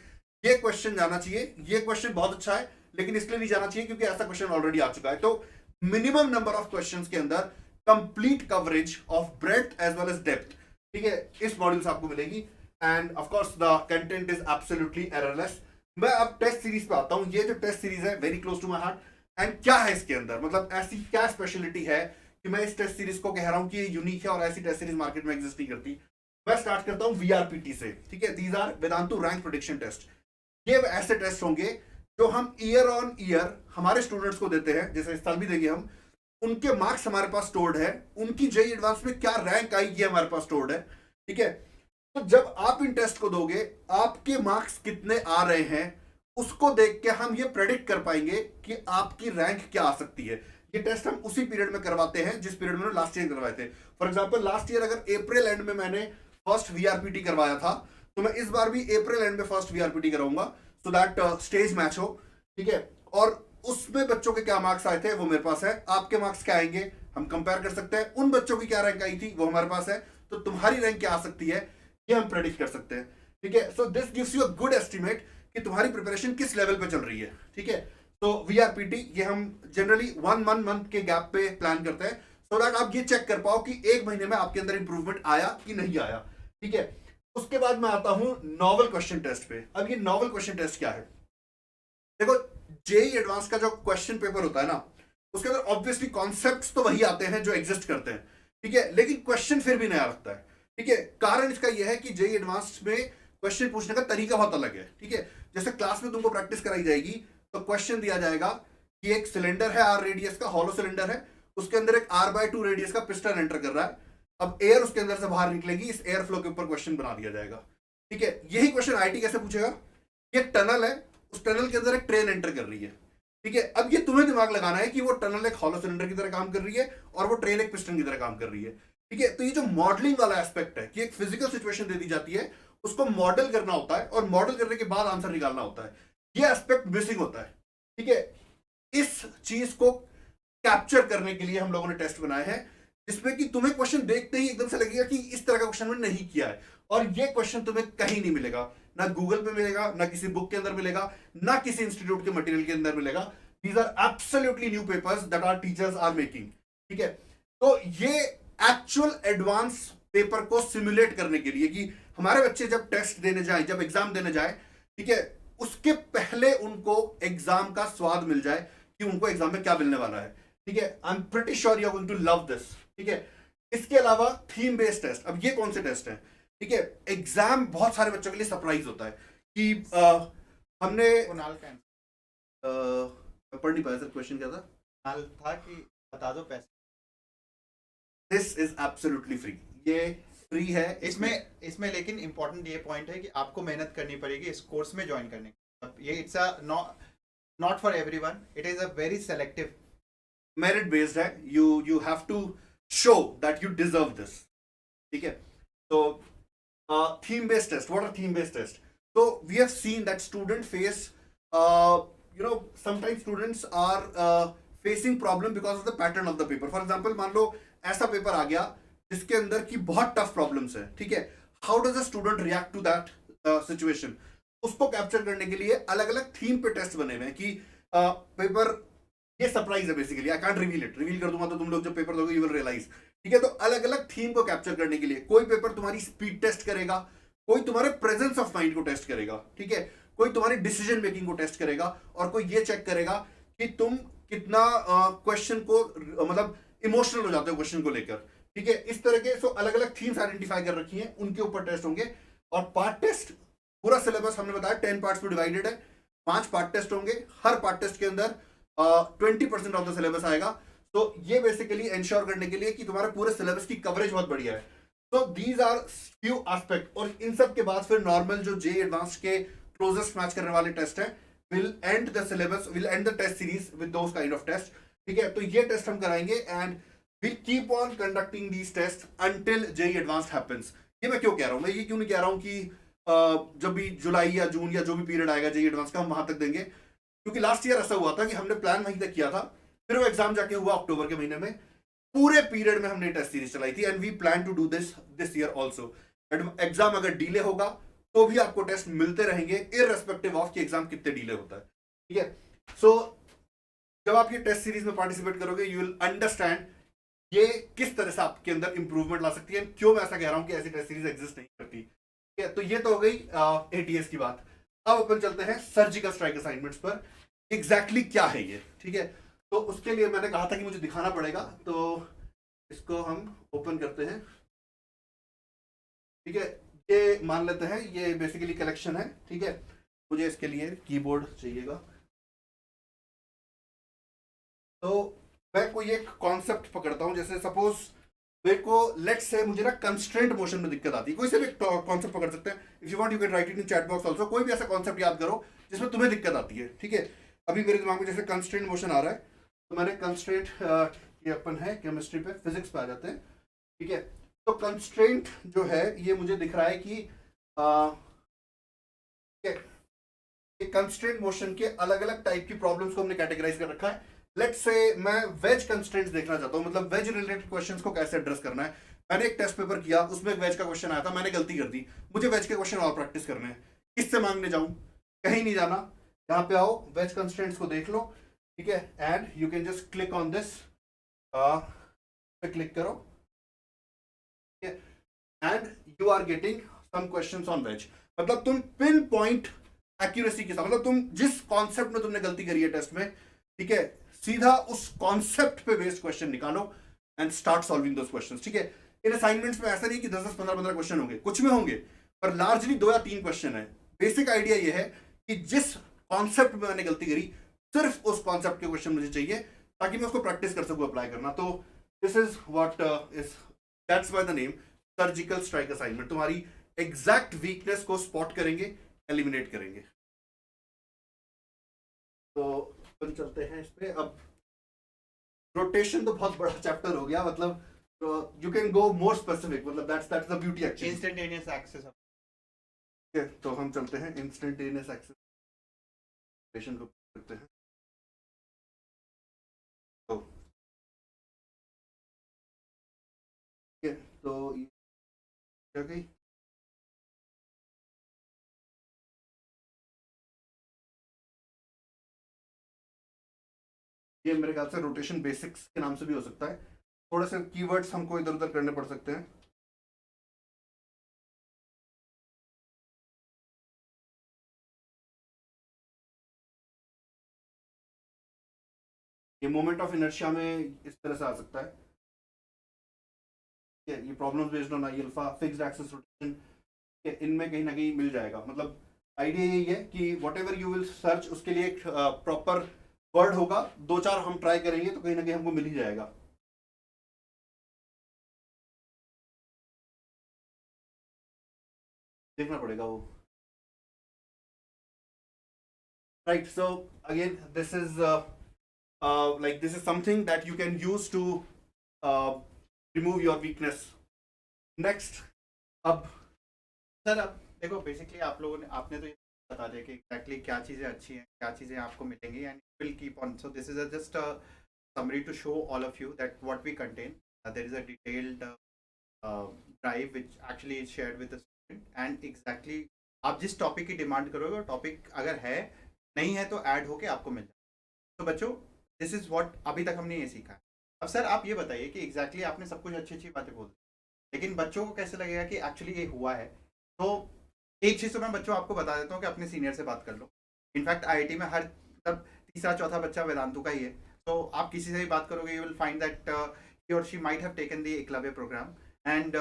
ये क्वेश्चन जाना चाहिए, ये क्वेश्चन बहुत अच्छा है, लेकिन इसलिए नहीं जाना चाहिए क्योंकि ऐसा क्वेश्चन ऑलरेडी आ चुका है। तो मिनिमम नंबर ऑफ क्वेश्चंस के अंदर complete coverage of breadth as well as depth, ठीक है, इस मॉड्यूल से आपको मिलेगी, and of course the content is absolutely errorless. मैं अब टेस्ट सीरीज पे आता हूं। ये जो टेस्ट सीरीज है very close to my heart, and क्या है इसके अंदर, मतलब ऐसी क्या स्पेशलिटी है कि मैं इस टेस्ट सीरीज को कह रहा हूं कि ये यूनिक है और ऐसी टेस्ट सीरीज मार्केट में एग्जिस्ट नहीं करती। मैं स्टार्ट करता हूं VRPT से, ठीक है। These are Vedantu rank prediction test. ये ऐसे टेस्ट होंगे जो हम ईयर ऑन ईयर हमारे स्टूडेंट्स को देते हैं, जैसे इस साल भी देंगे हम, उनके मार्क्स हमारे पास स्टोर्ड है, उनकी जेईई एडवांस में क्या रैंक आएगी हमारे पास स्टोर्ड है, ठीक है। तो जब आप इन टेस्ट को दोगे, आपके मार्क्स कितने आ रहे हैं उसको देख के हम ये प्रेडिक्ट कर पाएंगे कि आपकी रैंक क्या आ सकती है। ये टेस्ट हम उसी पीरियड में करवाते हैं जिस पीरियड में लास्ट ईयर करवाए थे। फॉर एग्जांपल लास्ट ईयर अगर अप्रैल एंड में मैंने फर्स्ट VRPT करवाया था, तो मैं इस बार भी अप्रैल एंड में फर्स्ट VRPT कराऊंगा, सो दैट स्टेज मैच हो, ठीक है। और उसमें बच्चों के क्या मार्क्स आए थे वो मेरे पास है, आपके मार्क्स क्या आएंगे हम कंपेयर कर सकते हैं, उन बच्चों की क्या रैंक आई थी वो हमारे पास है, तो तुम्हारी रैंक क्या आ सकती है ये हम प्रेडिक्ट कर सकते हैं, ठीक है। So this gives you a good estimate कि तुम्हारी प्रिपरेशन किस लेवल पे चल रही है, ठीक है। तो VRPT ये हम जनरली 1 मंथ के गैप पे प्लान करते हैं, सो दैट आप ये चेक कर पाओ कि एक महीने में आपके अंदर इंप्रूवमेंट आया कि नहीं आया, ठीक है। उसके बाद मैं आता हूं नॉवल क्वेश्चन टेस्ट पे। अब ये नॉवल क्वेश्चन टेस्ट क्या है, देखो जेईई एडवांस का जो क्वेश्चन पेपर होता है ना, उसके अंदर ऑब्वियसली कॉन्सेप्ट्स तो वही आते हैं जो एग्जिस्ट करते हैं, ठीक है, लेकिन क्वेश्चन फिर भी नया लगता है। ठीक है, कारण इसका यह है कि जेई एडवांस्ड में क्वेश्चन पूछने का तरीका बहुत अलग है। ठीक है, जैसे क्लास में तुमको प्रैक्टिस कराई जाएगी तो क्वेश्चन दिया जाएगा कि एक सिलेंडर है आर रेडियस का, हॉलो सिलेंडर है, उसके अंदर एक r/2 रेडियस का पिस्टन एंटर कर रहा है। अब एयर उसके अंदर से बाहर निकलेगी, इस एयर फ्लो के ऊपर क्वेश्चन बना दिया जाएगा। ठीक है, यही क्वेश्चन आईटी कैसे पूछेगा, ये टनल है, उस टनल के अंदर एक ट्रेन एंटर कर रही है। ठीक है, अब ये तुम्हें दिमाग लगाना है कि वो टनल एक हॉलो सिलेंडर की तरह काम कर रही है और वो ट्रेन एक पिस्टन की तरह काम कर रही है। ठीक है, तो ये जो मॉडलिंग वाला एस्पेक्ट है कि एक फिजिकल सिचुएशन दे दी जाती है, उसको मॉडल करना होता है और मॉडल करने के बाद आंसर निकालना होता है, ये एस्पेक्ट मिसिंग होता है। ठीक है, इस चीज को कैप्चर करने के लिए हम लोगों ने टेस्ट बनाए हैं, जिसमें कि तुम्हें क्वेश्चन देखते ही एकदम से लगेगा कि इस तरह का क्वेश्चन मैंने नहीं किया है, और ये क्वेश्चन तुम्हें कहीं नहीं मिलेगा, ना गूगल पे मिलेगा, ना किसी बुक के अंदर मिलेगा, ना किसी इंस्टीट्यूट के मटेरियल के अंदर मिलेगा। These are absolutely new papers that our teachers are making. ठीक है, तो ये एक्चुअल एडवांस पेपर को सिमुलेट करने के लिए कि हमारे बच्चे जब टेस्ट देने जाए, जब एग्जाम देने जाए, ठीक है, उसके पहले उनको एग्जाम का स्वाद मिल जाए कि उनको एग्जाम में क्या मिलने वाला है। ठीक है, I am pretty sure you are going to love this. ठीक है, इसके अलावा थीम बेस्ड टेस्ट, अब ये कौन से टेस्ट हैं? ठीक है, एग्जाम बहुत सारे बच्चों के लिए सरप्राइज होता है कि हमने मैं पढ़ नहीं पाया सर, क्वेश्चन क्या था कि बता दो पैसे। दिस इज एब्सोल्युटली फ्री, ये फ्री है। इसमें लेकिन इंपॉर्टेंट ये पॉइंट है कि आपको मेहनत करनी पड़ेगी इस कोर्स में ज्वाइन करने की। ये it's a not for everyone, it is a very selective, merit based है। You have to show that you deserve this. ठीक है, तो theme based test, what are theme based test? So we have seen that students face sometimes students are facing problem because of the pattern of the paper. For example, मान लो ऐसा paper आ गया जिसके अंदर की बहुत टफ प्रॉब्लम्स है। ठीक है, how does a student react to that situation? उसको कैप्चर करने के लिए अलग अलग थीम पे टेस्ट बने हुए हैं कि पेपर ये सरप्राइज है basically, I can't reveal it, reveal कर दूंगा तो तुम लोग जब पेपर दोगे यू विल रियलाइज। ठीक है, तो अलग अलग थीम को कैप्चर करने के लिए कोई पेपर तुम्हारी स्पीड टेस्ट करेगा, कोई तुम्हारे प्रेजेंस ऑफ माइंड को टेस्ट करेगा। ठीक है, कोई तुम्हारी डिसीजन मेकिंग को टेस्ट करेगा, और कोई ये चेक करेगा कि तुम कितना क्वेश्चन को मतलब इमोशनल हो जाते हो क्वेश्चन को लेकर। ठीक है, इस तरह के सो अलग अलग थीम्स आइडेंटिफाई कर रखी हैं, उनके ऊपर टेस्ट होंगे। और पार्ट टेस्ट, पूरा सिलेबस हमने बताया 10 पार्ट्स में डिवाइडेड है, 5 पार्ट टेस्ट होंगे, हर पार्ट टेस्ट के अंदर 20% ऑफ द सिलेबस आएगा। तो ये बेसिकली इंश्योर करने के लिए कि तुम्हारे पूरे सिलेबस की कवरेज बहुत बढ़िया है। तो दीज आर फ्यू एस्पेक्ट, और इन सब के बाद फिर नॉर्मल जो जे एडवांस के क्लोजेस्ट मैच करने वाले टेस्ट है will end the syllabus, will end the test series with those kind of test. ठीक है, तो ये टेस्ट हम कराएंगे and will keep on conducting these test until JEE advance happens. ये मैं क्यों कह रहा हूं? मैं ये क्यों नहीं कह रहा हूं कि जब भी जुलाई या जून या जो भी पीरियड आएगा जे एडवांस का हम वहां तक देंगे, क्योंकि लास्ट ईयर ऐसा हुआ था कि हमने प्लान वहीं तक किया था, फिर वो एग्जाम जाके हुआ अक्टूबर के महीने में, पूरे पीरियड में हमने टेस्ट सीरीज चलाई थी and we plan to do this year also. Exam अगर डिले होगा तो भी आपको टेस्ट मिलते रहेंगे इररेस्पेक्टिव ऑफ कि एग्जाम कितने डिले होता है। ठीक है, सो जब आप ये टेस्ट सीरीज में पार्टिसिपेट करोगे यू विल अंडरस्टैंड ये किस तरह से आपके अंदर इंप्रूवमेंट ला सकती है, क्यों मैं ऐसा कह रहा हूं कि ऐसी टेस्ट सीरीज एग्जिस्ट नहीं करती। ठीक है, तो ये तो हो गई एटीएस की बात। अब अपन चलते हैं सर्जिकल स्ट्राइक असाइनमेंट्स पर, एग्जैक्टली क्या है ये। ठीक है, तो उसके लिए मैंने कहा था कि मुझे दिखाना पड़ेगा, तो इसको हम ओपन करते हैं। ठीक है, ये मान लेते हैं ये बेसिकली कलेक्शन है। ठीक है, मुझे इसके लिए कीबोर्ड चाहिएगा, तो मैं कोई एक कॉन्सेप्ट पकड़ता हूं, जैसे सपोज मेरे को लेट्स से मुझे ना कंस्ट्रेंट मोशन में दिक्कत आती है, कोई से भी कॉन्सेप्ट पकड़ सकते हैं। If you want you can write it in chat box also, कोई भी ऐसा कॉन्सेप्ट याद करो जिसमें तुम्हें दिक्कत आती है। ठीक है, अभी मेरे दिमाग में जैसे कंस्ट्रेंट मोशन आ रहा है, तो मैंने कंस्ट्रेंट ये अपन है केमिस्ट्री पे, फिजिक्स पे आ जाते हैं। ठीक है, तो कंस्ट्रेंट जो है ये मुझे दिख रहा है कि कंस्ट्रेंट मोशन के अलग अलग टाइप की प्रॉब्लम्स को हमने कैटेगराइज कर रखा है। लेट्स से मैं वेज कंस्ट्रेंट्स देखना चाहता हूँ, मतलब वेज रिलेटेड क्वेश्चंस को कैसे एड्रेस करना है। मैंने एक टेस्ट पेपर किया, उसमें एक वेज का क्वेश्चन आया था, मैंने गलती कर दी, मुझे वेज के क्वेश्चन और प्रैक्टिस करने हैं। किससे मांगने जाऊं? कहीं नहीं जाना, यहाँ पे आओ, वेज कंस्ट्रेंट्स को देख लो। ठीक है, and you can just click on this, पे क्लिक करो and you are getting some questions on ways. मतलब तुम पिन पॉइंट एक्यूरेसी के साथ, मतलब तुम जिस कॉन्सेप्ट में तुमने गलती करी है टेस्ट में, ठीक है, सीधा उस कॉन्सेप्ट पे बेस्ड क्वेश्चन निकालो। And start solving those questions, ठीक है। इन असाइनमेंट्स में ऐसा नहीं कि 10 10 15 15 क्वेश्चन होंगे, कुछ में होंगे, पर लार्जली 2 या 3 क्वेश्चन है। बेसिक आइडिया ये है कि जिस कॉन्सेप्ट में मैंने गलती करी, सिर्फ उस कॉन्सेप्ट के क्वेश्चन मुझे चाहिए ताकि मैं उसको प्रैक्टिस कर सकूं अप्लाई करना। तो this is what is that's by the name surgical strike assignment. तुम्हारी एग्जैक्ट वीकनेस को स्पॉट करेंगे, एलिमिनेट करेंगे। तो अपन चलते हैं इस पे। अब रोटेशन तो बहुत बड़ा चैप्टर हो गया, मतलब you can go more specific, मतलब that's the beauty actually. Instantaneous access. तो हम चलते हैं इंस्टेंटेनियस एक्सेस रोटेशन को करते हैं। तो ठीक है, तो क्या गई, ये मेरे ख्याल से रोटेशन बेसिक्स के नाम से भी हो सकता है। थोड़े से कीवर्ड्स हमको इधर उधर करने पड़ सकते हैं। ये मोमेंट ऑफ इनर्शिया में इस तरह से आ सकता है, ये problems based on I alpha, fixed axis rotation, इनमें कहीं ना कहीं मिल जाएगा। मतलब आइडिया यही है कि what ever you will search, उसके लिए एक प्रॉपर वर्ड होगा, 2 4 हम ट्राई करेंगे तो कहीं ना कहीं हमको मिल ही जाएगा। देखना पड़ेगा वो। Right, so again this is like this is something that you can use to remove your weakness. Next, अब सर अब देखो बेसिकली आप लोगों ने आपने तो ये बता दिया कि एग्जैक्टली क्या चीज़ें अच्छी हैं, क्या चीज़ें आपको मिलेंगी, and will keep on. So this is just a summary to show all of you that what we contain. There is a detailed drive which actually is shared with the student, and exactly आप जिस topic की demand करोगे वो topic अगर है नहीं है तो ऐड होके आपको मिल जाए। तो बच्चों दिस इज व्हाट अभी तक हमने ये सीखा है। अब सर आप ये बताइए कि एग्जैक्टली आपने सब कुछ अच्छी अच्छी बातें बोल दी, लेकिन बच्चों को कैसे लगेगा कि एक्चुअली ये हुआ है। तो एक चीज़ तो मैं बच्चों आपको बता देता हूँ कि अपने सीनियर से बात कर लो। इनफैक्ट आईआईटी में हर मतलब तीसरा चौथा बच्चा वेदांतु का ही है, तो आप किसी से भी बात करोगे you will find that he or she might have taken the Eklavya programme, and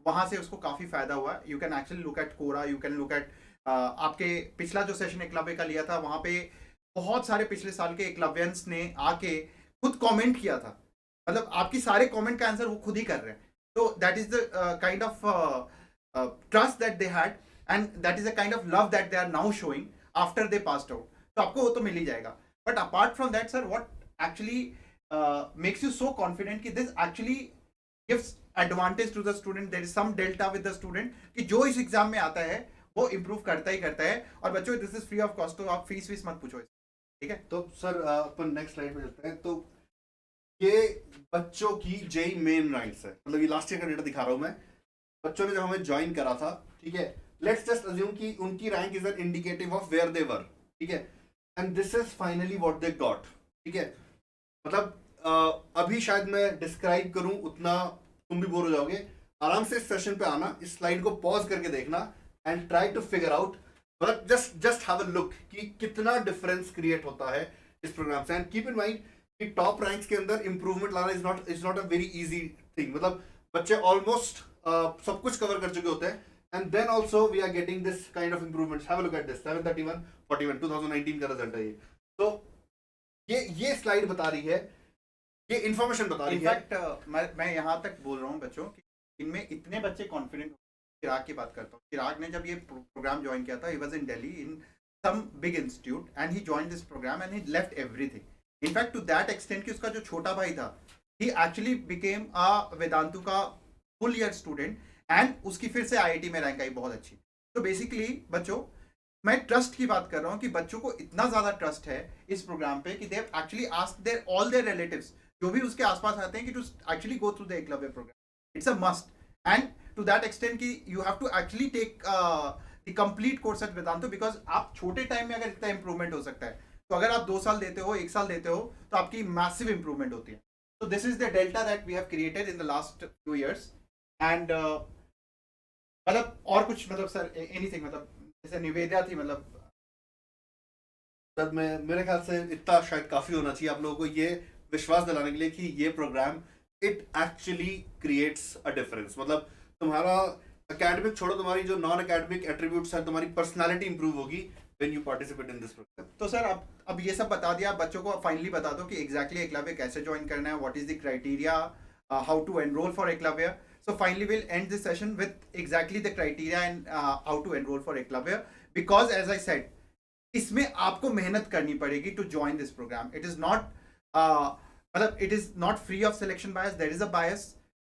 वहाँ से उसको काफ़ी फायदा हुआ। You can actually look at Quora, you can look at आपके पिछला जो सेशन एकलव्य का लिया था वहाँ पे बहुत सारे पिछले साल के एकलव्यंस ने आके खुद कमेंट किया था, मतलब आपकी सारे कमेंट का आंसर वो खुद ही कर रहे हैं। तो that is the kind of trust that they had, and that is a kind of love that they are now showing after they passed out. तो आपको वो तो मिल ही जाएगा, but apart from that sir what actually makes you so confident कि this actually gives advantage to the student, there is some delta with the student कि जो इस एग्जाम में आता है वो इम्प्रूव करता ही करता है। और बच्चों this is free of cost, तो आप फीस वीस मत पूछो, ठीक है। तो सर अपन नेक्स्ट स्लाइड पे चलते हैं। तो ये बच्चों की जेई मेन रैंक्स है, मतलब ये लास्ट ईयर का डेटा दिखा रहा हूँ मैं। बच्चों ने जब हमें ज्वाइन करा था, ठीक है, लेट्स जस्ट अज्यूम कि उनकी rank is an indicative of where they were, ठीक है, and this is finally what they got, ठीक है। मतलब अभी शायद मैं डिस्क्राइब करूं उतना तुम भी बोर हो जाओगे। आराम से इस सेशन पे आना, इस स्लाइड को पॉज करके देखना and try to figure out, मतलब जस्ट हैव अ लुक कि कितना डिफरेंस क्रिएट होता है इस प्रोग्राम से। एंड कीप इन माइंड कि टॉप रैंक्स के अंदर इंप्रूवमेंट लाना is not a very easy thing. मतलब बच्चे ऑलमोस्ट सब कुछ कवर कर चुके होते हैं, and then also we are getting this kind of improvements. Have a look at this 731 41 2019 का रिजल्ट है ये। तो ये स्लाइड बता रही है, ये इंफॉर्मेशन बता रही है। इनफैक्ट मैं यहाँ तक बोल रहा हूँ बच्चों कि इनमें इतने बच्चे कॉन्फिडेंट। चिराग की बात करता हूँ, चिराग ने जब ये प्रोग्राम ज्वाइन किया था, he was in Delhi in some big institute, and he joined this program and he left everything. In fact to that extent कि उसका जो छोटा भाई था, ही एक्चुअली बिकेम अ वेदांतु का फुल ईयर स्टूडेंट, एंड उसकी फिर से आईआईटी में रैंक आई बहुत अच्छी। तो बेसिकली बच्चों मैं ट्रस्ट की बात कर रहा हूँ कि बच्चों को इतना ज्यादा ट्रस्ट है इस प्रोग्राम पे कि they have actually asked their all their relatives जो भी उसके आसपास आते हैं कि to actually go through the Eklavya programme. It's a must, and to that extent कि you have to actually take the complete course at Vedantu, because आप छोटे टाइम में अगर इतना इंप्रूवमेंट हो सकता है, तो अगर आप 2 साल देते हो, 1 साल देते हो, तो आपकी मैसिव इंप्रूवमेंट होती है। तो this is the delta that we have created in the last few years, and मतलब और कुछ मतलब सर एनीथिंग, मतलब जैसे निवेदा थी, मतलब सर मैं मेरे ख्याल से इतना शायद काफी होना चाहिए आप लोगों को ये विश्वास दिलाने के लिए कि ये program it actually creates a difference. मतलब तुम्हारा एकेडमिक छोड़ो, तुम्हारी जो नॉन एकेडमिक एट्रीब्यूट्स है, तुम्हारी पर्सनालिटी इंप्रूव होगी when you participate in this program. तो सर अब ये सब बता दिया, बच्चों को फाइनली बता दो कि एग्जैक्टली एकलव्य कैसे ज्वाइन करना है, what is the criteria, how to enroll for Eklavya. So finally we'll end this session with exactly the criteria and how to enroll for Eklavya, because as I said, इसमें आपको मेहनत करनी पड़ेगी to join this program. It is not मतलब it is not free of selection bias. There is a bias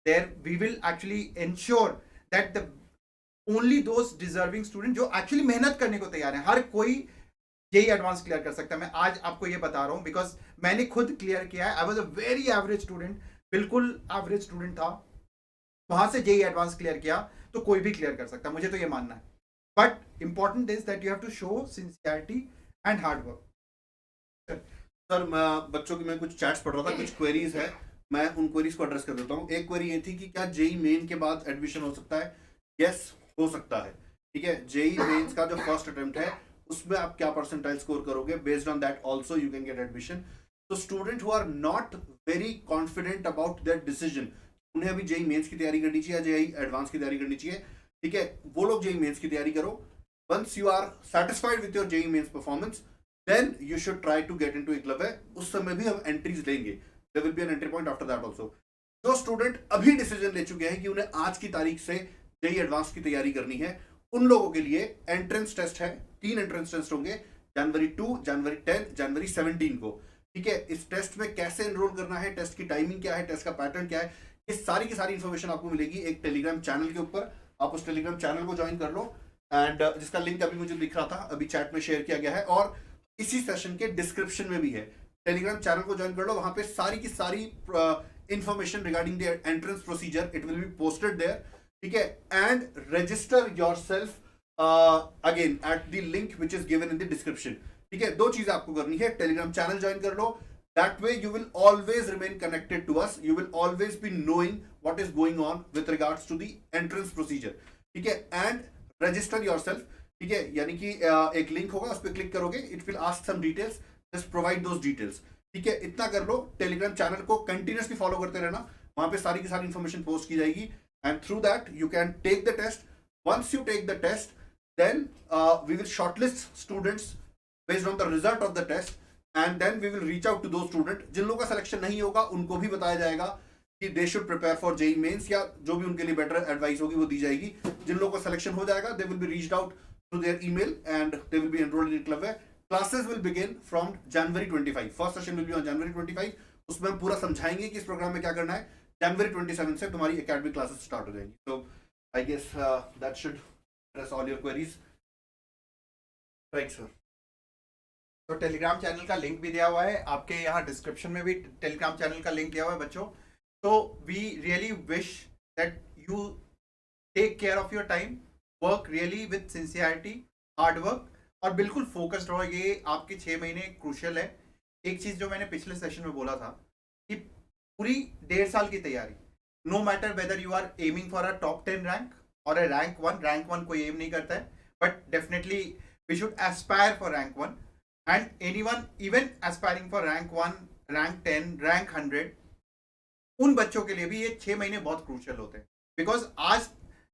there. We will actually ensure that the only those deserving student जो actually मेहनत करने को तैयार हैं, हर कोई यही एडवांस क्लियर कर सकता है. मैं आज आपको ये बता रहा हूँ बिकॉज मैंने खुद क्लियर किया है. I was a very average student, बिल्कुल एवरेज स्टूडेंट था. वहां से जेई एडवांस क्लियर किया तो कोई भी क्लियर कर सकता है, मुझे तो ये मानना है. But important is that you have to show sincerity and hard work. Sir बच्चों की मैं कुछ चैट्स पढ़ रहा था, कुछ क्वेरीज है, मैं उन क्वेरीज को एड्रेस कर देता हूँ. एक क्वेरी ये थी कि क्या जेई मेन के बाद एडमिशन हो सकता है. यस, हो सकता है. ठीक है, जेई मेंस का जो फर्स्ट अटेम्प्ट है उसमें आप क्या परसेंटाइल स्कोर करोगे, based on that also you can get admission. तो student who are not very confident about their decision, उन्हें अभी जेई मेंस की तैयारी करनी चाहिए या जेई एडवांस की तैयारी करनी चाहिए. ठीक है, वो लोग जेई मेंस की तैयारी करो. Once you are satisfied with your JEE mains performance, then you should try to get into Eklavya. उस समय भी हम एंट्रीज लेंगे. There will be an entry point after that also. जो स्टूडेंट अभी डिसीजन ले चुके हैं कि उन्हें आज की तारीख से जेई एडवांस की तैयारी करनी है, उन लोगों के लिए एंट्रेंस टेस्ट है. 3 एंट्रेंस टेस्ट होंगे, जनवरी 2, जनवरी 10, जनवरी 17 को. ठीक है, इस टेस्ट में कैसे एनरोल करना है, टेस्ट की टाइमिंग क्या है, टेस्ट का पैटर्न क्या है, ये सारी की सारी इन्फॉर्मेशन आपको मिलेगी एक टेलीग्राम चैनल के ऊपर. आप उस टेलीग्राम चैनल को ज्वाइन कर लो, एंड जिसका लिंक अभी मुझे दिख रहा था, अभी चैट में शेयर किया गया है, और इसी सेशन के डिस्क्रिप्शन में भी है. टेलीग्राम चैनल को ज्वाइन कर लो, वहां पे सारी की सारी information regarding the entrance procedure, it will be posted there. ठीक है, and register yourself again at the link which is given in the description. ठीक है, 2 चीजें आपको करनी है. टेलीग्राम चैनल ज्वाइन कर लो. That way you will always remain connected to us. You will always be knowing what is going on with regards to the entrance procedure. ठीक है, and register yourself. ठीक है, यानी कि एक लिंक होगा, उस पर क्लिक करोगे, it will ask some details. Just provide those details. ठीक है, इतना कर लो. टेलीग्राम चैनल को कंटिन्यूसली फॉलो करते रहना, वहां पे सारी की सारी इन्फॉर्मेशन पोस्ट की जाएगी, and through that you can take the test. Once you take the test, then we will shortlist students based on the result of the test. And then we will reach out to those student जिन लोगों का selection नहीं होगा, उनको भी बताया जाएगा कि they should prepare for JEE mains, या जो भी उनके लिए बेटर एडवाइस होगी वो दी जाएगी. जिन लोगों का सिलेक्शन हो जाएगा, they will be reached out through their email and they will be enrolled in Eklavya. Classes will begin from January 25. First session will be on January 25. उसमें हम पूरा समझाएंगे कि इस प्रोग्राम में क्या करना है. January 27 से तुम्हारी एकेडमिक क्लासेस स्टार्ट हो जाएंगी. So I guess that should address all your queries. Right, sir. तो टेलीग्राम चैनल का लिंक भी दिया हुआ है, आपके यहाँ डिस्क्रिप्शन में भी टेलीग्राम चैनल का लिंक दिया हुआ है बच्चों. तो we really wish that you take care of your time, work really with sincerity, hard work, और बिल्कुल फोकस्ड रहो. ये आपके 6 महीने क्रूशियल है. एक चीज़ जो मैंने पिछले सेशन में बोला था कि पूरी 1.5 साल की तैयारी, no matter whether you are aiming for a top 10 rank और अ रैंक 1 कोई एम नहीं करता है, but definitely we should aspire for rank 1. And anyone even aspiring for rank 1, rank 10, rank 100, उन बच्चों के लिए भी ये 6 महीने बहुत क्रूशियल होते हैं. बिकॉज आज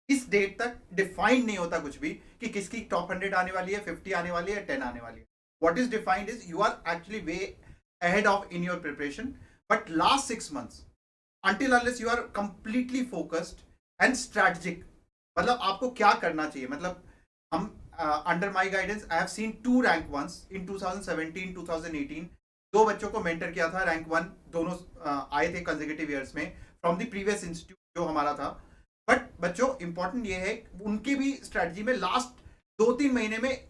इस डेट तक डिफाइंड नहीं होता कुछ भी कि किसकी टॉप 100 आने वाली है, 50 आने वाली है, 10 आने वाली है. What is defined is you are actually way ahead of in your preparation. But last 6 months, until unless you are completely focused and strategic, मतलब आपको क्या करना चाहिए. मतलब हम under my guidance I have seen 2 rank 1s इन 2017, 2018. 2 बच्चों को mentor किया था, रैंक 1 दोनों आए थे कंसेक्यूटिव ईयर्स में फ्रॉम द प्रीवियस इंस्टीट्यूट जो हमारा था. बट बच्चों इंपॉर्टेंट ये है, उनकी भी स्ट्रेटजी में लास्ट 2-3 महीने में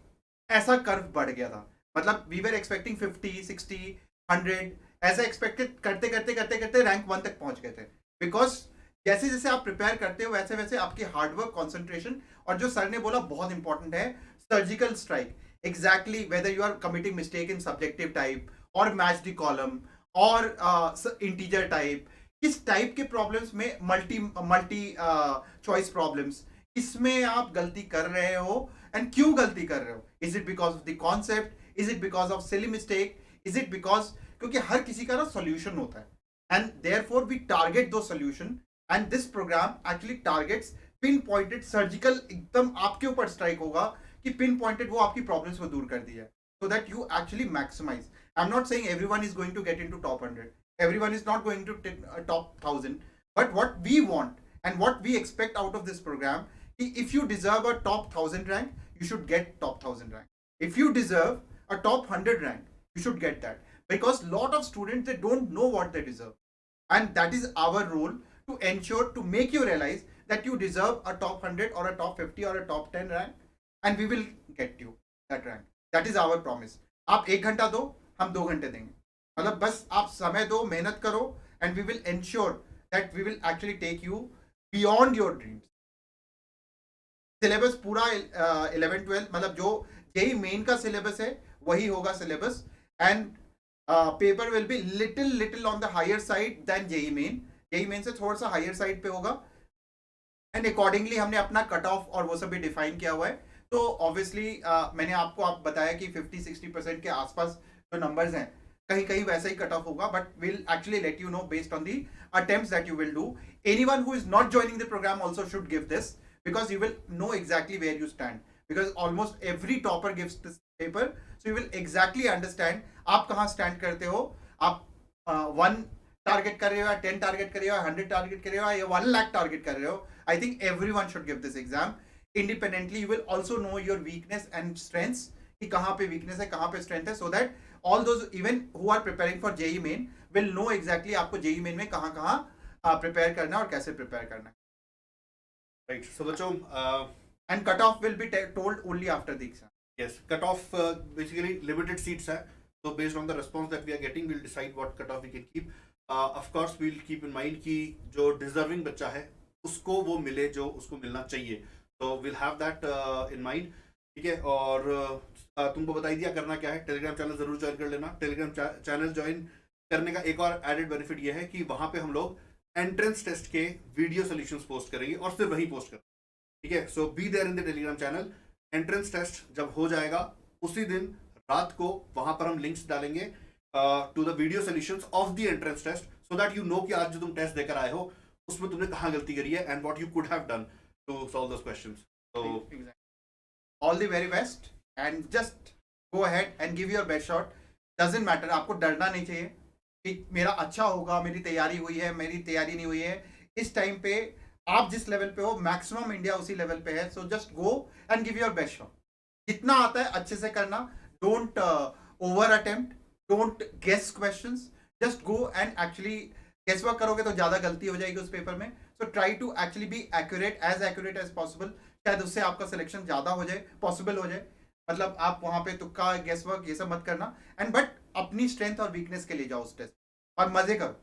ऐसा कर्व बढ़ गया था. मतलब वी वर एक्सपेक्टिंग 50, 60, 100, ऐसा एक्सपेक्टेड करते करते करते करते रैंक 1 तक पहुंच गए थे. बिकॉज जैसे जैसे आप प्रिपेयर करते हो वैसे वैसे आपकी हार्डवर्क, कॉन्सेंट्रेशन, और जो सर ने बोला बहुत इंपॉर्टेंट है, surgical strike. Exactly whether you are committing mistake in subjective type और मैच द कॉलम और इंटीजर टाइप, किस टाइप के प्रॉब्लम्स में, मल्टी चॉइस प्रॉब्लम्स, इसमें आप गलती कर रहे हो एंड क्यों गलती कर रहे हो. Is it because of the concept, is it because of silly mistake, is it because, क्योंकि हर किसी का ना सॉल्यूशन होता है and therefore we target those solution, and this program actually targets pin pointed surgical, एकदम आपके ऊपर स्ट्राइक होगा कि पिन पॉइंटेड वो आपकी प्रॉब्लम्स को दूर कर दिया, so that you actually maximize. I'm not saying everyone is going to get into top 100, everyone is not going to top 1000, but what we want and what we expect out of this program, if you deserve a top 1000 rank, you should get top 1000 rank. If you deserve a top 100 rank, you should get that, because lot of students, they don't know what they deserve, and that is our role to ensure, to make you realize that you deserve a top 100 or a top 50 or a top 10 rank, and we will get you that rank. That is our promise. आप 1 घंटा दो, हम 2 घंटे देंगे, मतलब बस आप समय दो, मेहनत करो, and we will ensure that we will actually take you beyond your dreams. Syllabus पूरा 11-12, मतलब जो जेई मेन का सिलेबस है वही होगा syllabus, and paper will be little on the higher side than JEE Main. JEE main से थोड़ा सा हायर साइड पे होगा, एंड अकॉर्डिंगली हमने अपना कट ऑफ और वो सब भी डिफाइन किया हुआ है. तो ऑब्वियसली मैंने आपको बताया कि 50-60% के आसपास जो नंबर्स हैं, कहीं कहीं वैसा ही कट ऑफ होगा, but will actually let you know based on the attempts that you will do. Anyone who is not joining the program also should give this, because you will know exactly where you stand, because almost every topper gives this paper, so you will exactly understand आप कहाँ stand करते हो. आप 1 target कर रहे हो या 10 target कर रहे हो या 100 टारगेट कर रहे हो या 1 लाख टारगेट कर रहे हो. I think everyone should give this exam independently. You will also know your weakness and strengths, कि कहाँ पे weakness है, कहाँ पे strength है, so that all those even who are preparing for JEE main will know exactly आपको JEE main में कहाँ कहाँ prepare करना है और कैसे prepare करना है. Right. So बच्चों, and cutoff will be told only after the exam. yes, cutoff basically limited seats है. So based on the response that we are getting, we'll decide what cutoff we can keep. Of course, we'll keep in mind कि जो deserving बच्चा है उसको वो मिले जो उसको मिलना चाहिए. So we'll have that in mind. ठीक है. और तुमको बता ही दिया करना क्या है. टेलीग्राम चैनल जरूर ज्वाइन कर लेना. टेलीग्राम चैनल ज्वाइन करने का एक और एडेड बेनिफिट ये है कि वहां पे हम लोग एंट्रेंस टेस्ट के वीडियो सॉल्यूशंस पोस्ट करेंगे और सिर्फ वही पोस्ट करेंगे. ठीक है. So be there in the Telegram channel. Entrance test जब हो जाएगा उसी दिन रात को वहां पर हम लिंक्स डालेंगे to the video solutions of the entrance test, so that you know कि आज जो तुम टेस्ट देकर आए हो उसमें तुमने कहाँ गलती करी है and what you could have done to solve those questions. So all the very best, and just go ahead and give your best shot. Doesn't matter, आपको डरना नहीं चाहिए कि मेरा अच्छा होगा, मेरी तैयारी हुई है, मेरी तैयारी नहीं हुई है. इस टाइम पे आप जिस लेवल पे हो, मैक्सिमम इंडिया उसी लेवल पे है. So just go and give your best shot. जितना आता है अच्छे से करना. Don't over attempt, don't guess questions. Just go and actually guess work करोगे तो ज़्यादा गलती हो जाएगी उस पेपर में. So try to actually be accurate as possible. शायद उससे आपका सिलेक्शन ज़्यादा हो जाए, पॉसिबल हो जाए. मतलब आप वहाँ पे तुक्का, गेस वर्क, ये सब मत करना. एंड बट अपनी स्ट्रेंथ और वीकनेस के लिए जाओ उस टेस्ट और मजे करो.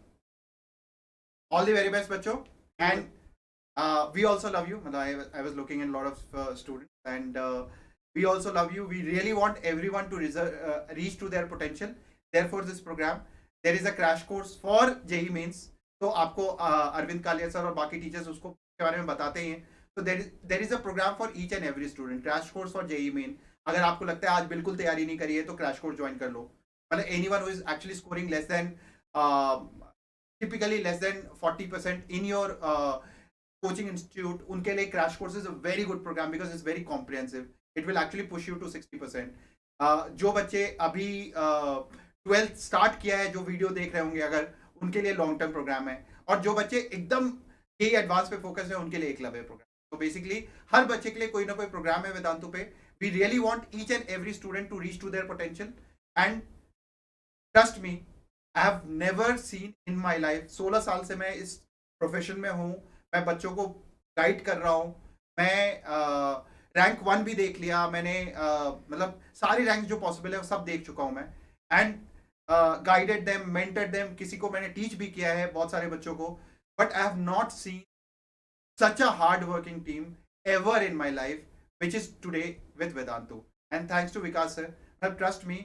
ऑल द वेरी बेस्ट बच्चों, and we also love you. I was looking at a lot of students, and we also love you. We really want everyone to reach to their potential. Therefore this program, there is a crash course for JEE mains. तो आपको Arvind Kaliya sir और बाकी teachers उसको के बारे में बताते हैं. So there is a program for each and every student. Crash course for JEE main. अगर आपको लगता है आज बिल्कुल तैयारी नहीं करी है तो क्रैश कोर्स ज्वाइन कर लो. मतलब anyone who is actually scoring less than typically less than 40% in your coaching institute, उनके लिए crash course is a very good program because it's very comprehensive. It will actually push you to 60%. जो बच्चे अभी 12th start किया है, जो video देख रहे होंगे अगर, उनके लिए लॉन्ग टर्म प्रोग्राम है. और जो बच्चे एकदम यही एडवांस पे फोकस है उनके लिए एकलव्य प्रोग्राम. तो बेसिकली हर बच्चे के लिए कोई ना कोई प्रोग्राम है वेदांतु पे. We really want each and every student to reach to their potential, and trust me, I have never seen in my life. 16 साल से मैं इस प्रोफेशन में हूँ, मैं बच्चों को गाइड कर रहा हूँ. मैं रैंक 1 भी देख लिया मैंने, मतलब सारी रैंक जो पॉसिबल है वो सब देख चुका हूँ मैं. And guided them, mentored them, किसी को मैंने टीच भी किया है, बहुत सारे बच्चों को. But I have not seen such a hard working team ever in my life which is today with Vedantu. And thanks to Vikas sir. Trust me,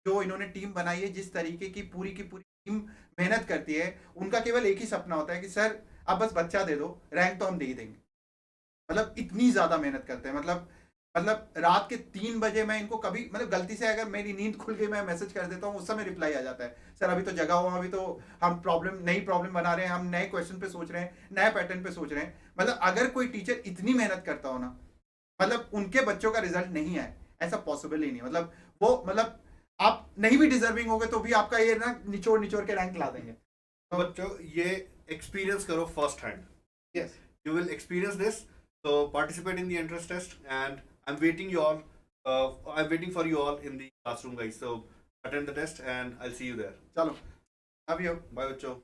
जो इन्होंने टीम बनाई है, जिस तरीके की पूरी टीम मेहनत करती है, उनका केवल एक ही सपना होता है कि सर आप बस बच्चा दे दो, रैंक तो हम दे ही देंगे. मतलब इतनी ज़्यादा मेहनत करते हैं. मतलब मतलब रात के 3 बजे मैं इनको कभी मतलब गलती से अगर मेरी नींद खुल गई मैं मैसेज कर देता हूँ उस समय रिप्लाई आ जाता है, सर अभी तो जगा हुआ, अभी तो हम नई प्रॉब्लम बना रहे हैं, हम नए क्वेश्चन पे सोच रहे हैं, नए पैटर्न पे सोच रहे हैं। मतलब अगर कोई टीचर इतनी मेहनत करता हो ना, मतलब उनके बच्चों का रिजल्ट नहीं आए ऐसा पॉसिबल ही नहीं। मतलब वो मतलब आप नहीं भी डिजर्विंग होगे तो भी आपका ये ना निचोड़ निचोड़ के रैंक ला देंगे। तो बच्चों ये एक्सपीरियंस करो first hand, yes you will experience this, so participate in the entrance test, and I'm waiting for you all in the classroom, guys, so attend the test and I'll see you there. चलो, love you. Bye बच्चों.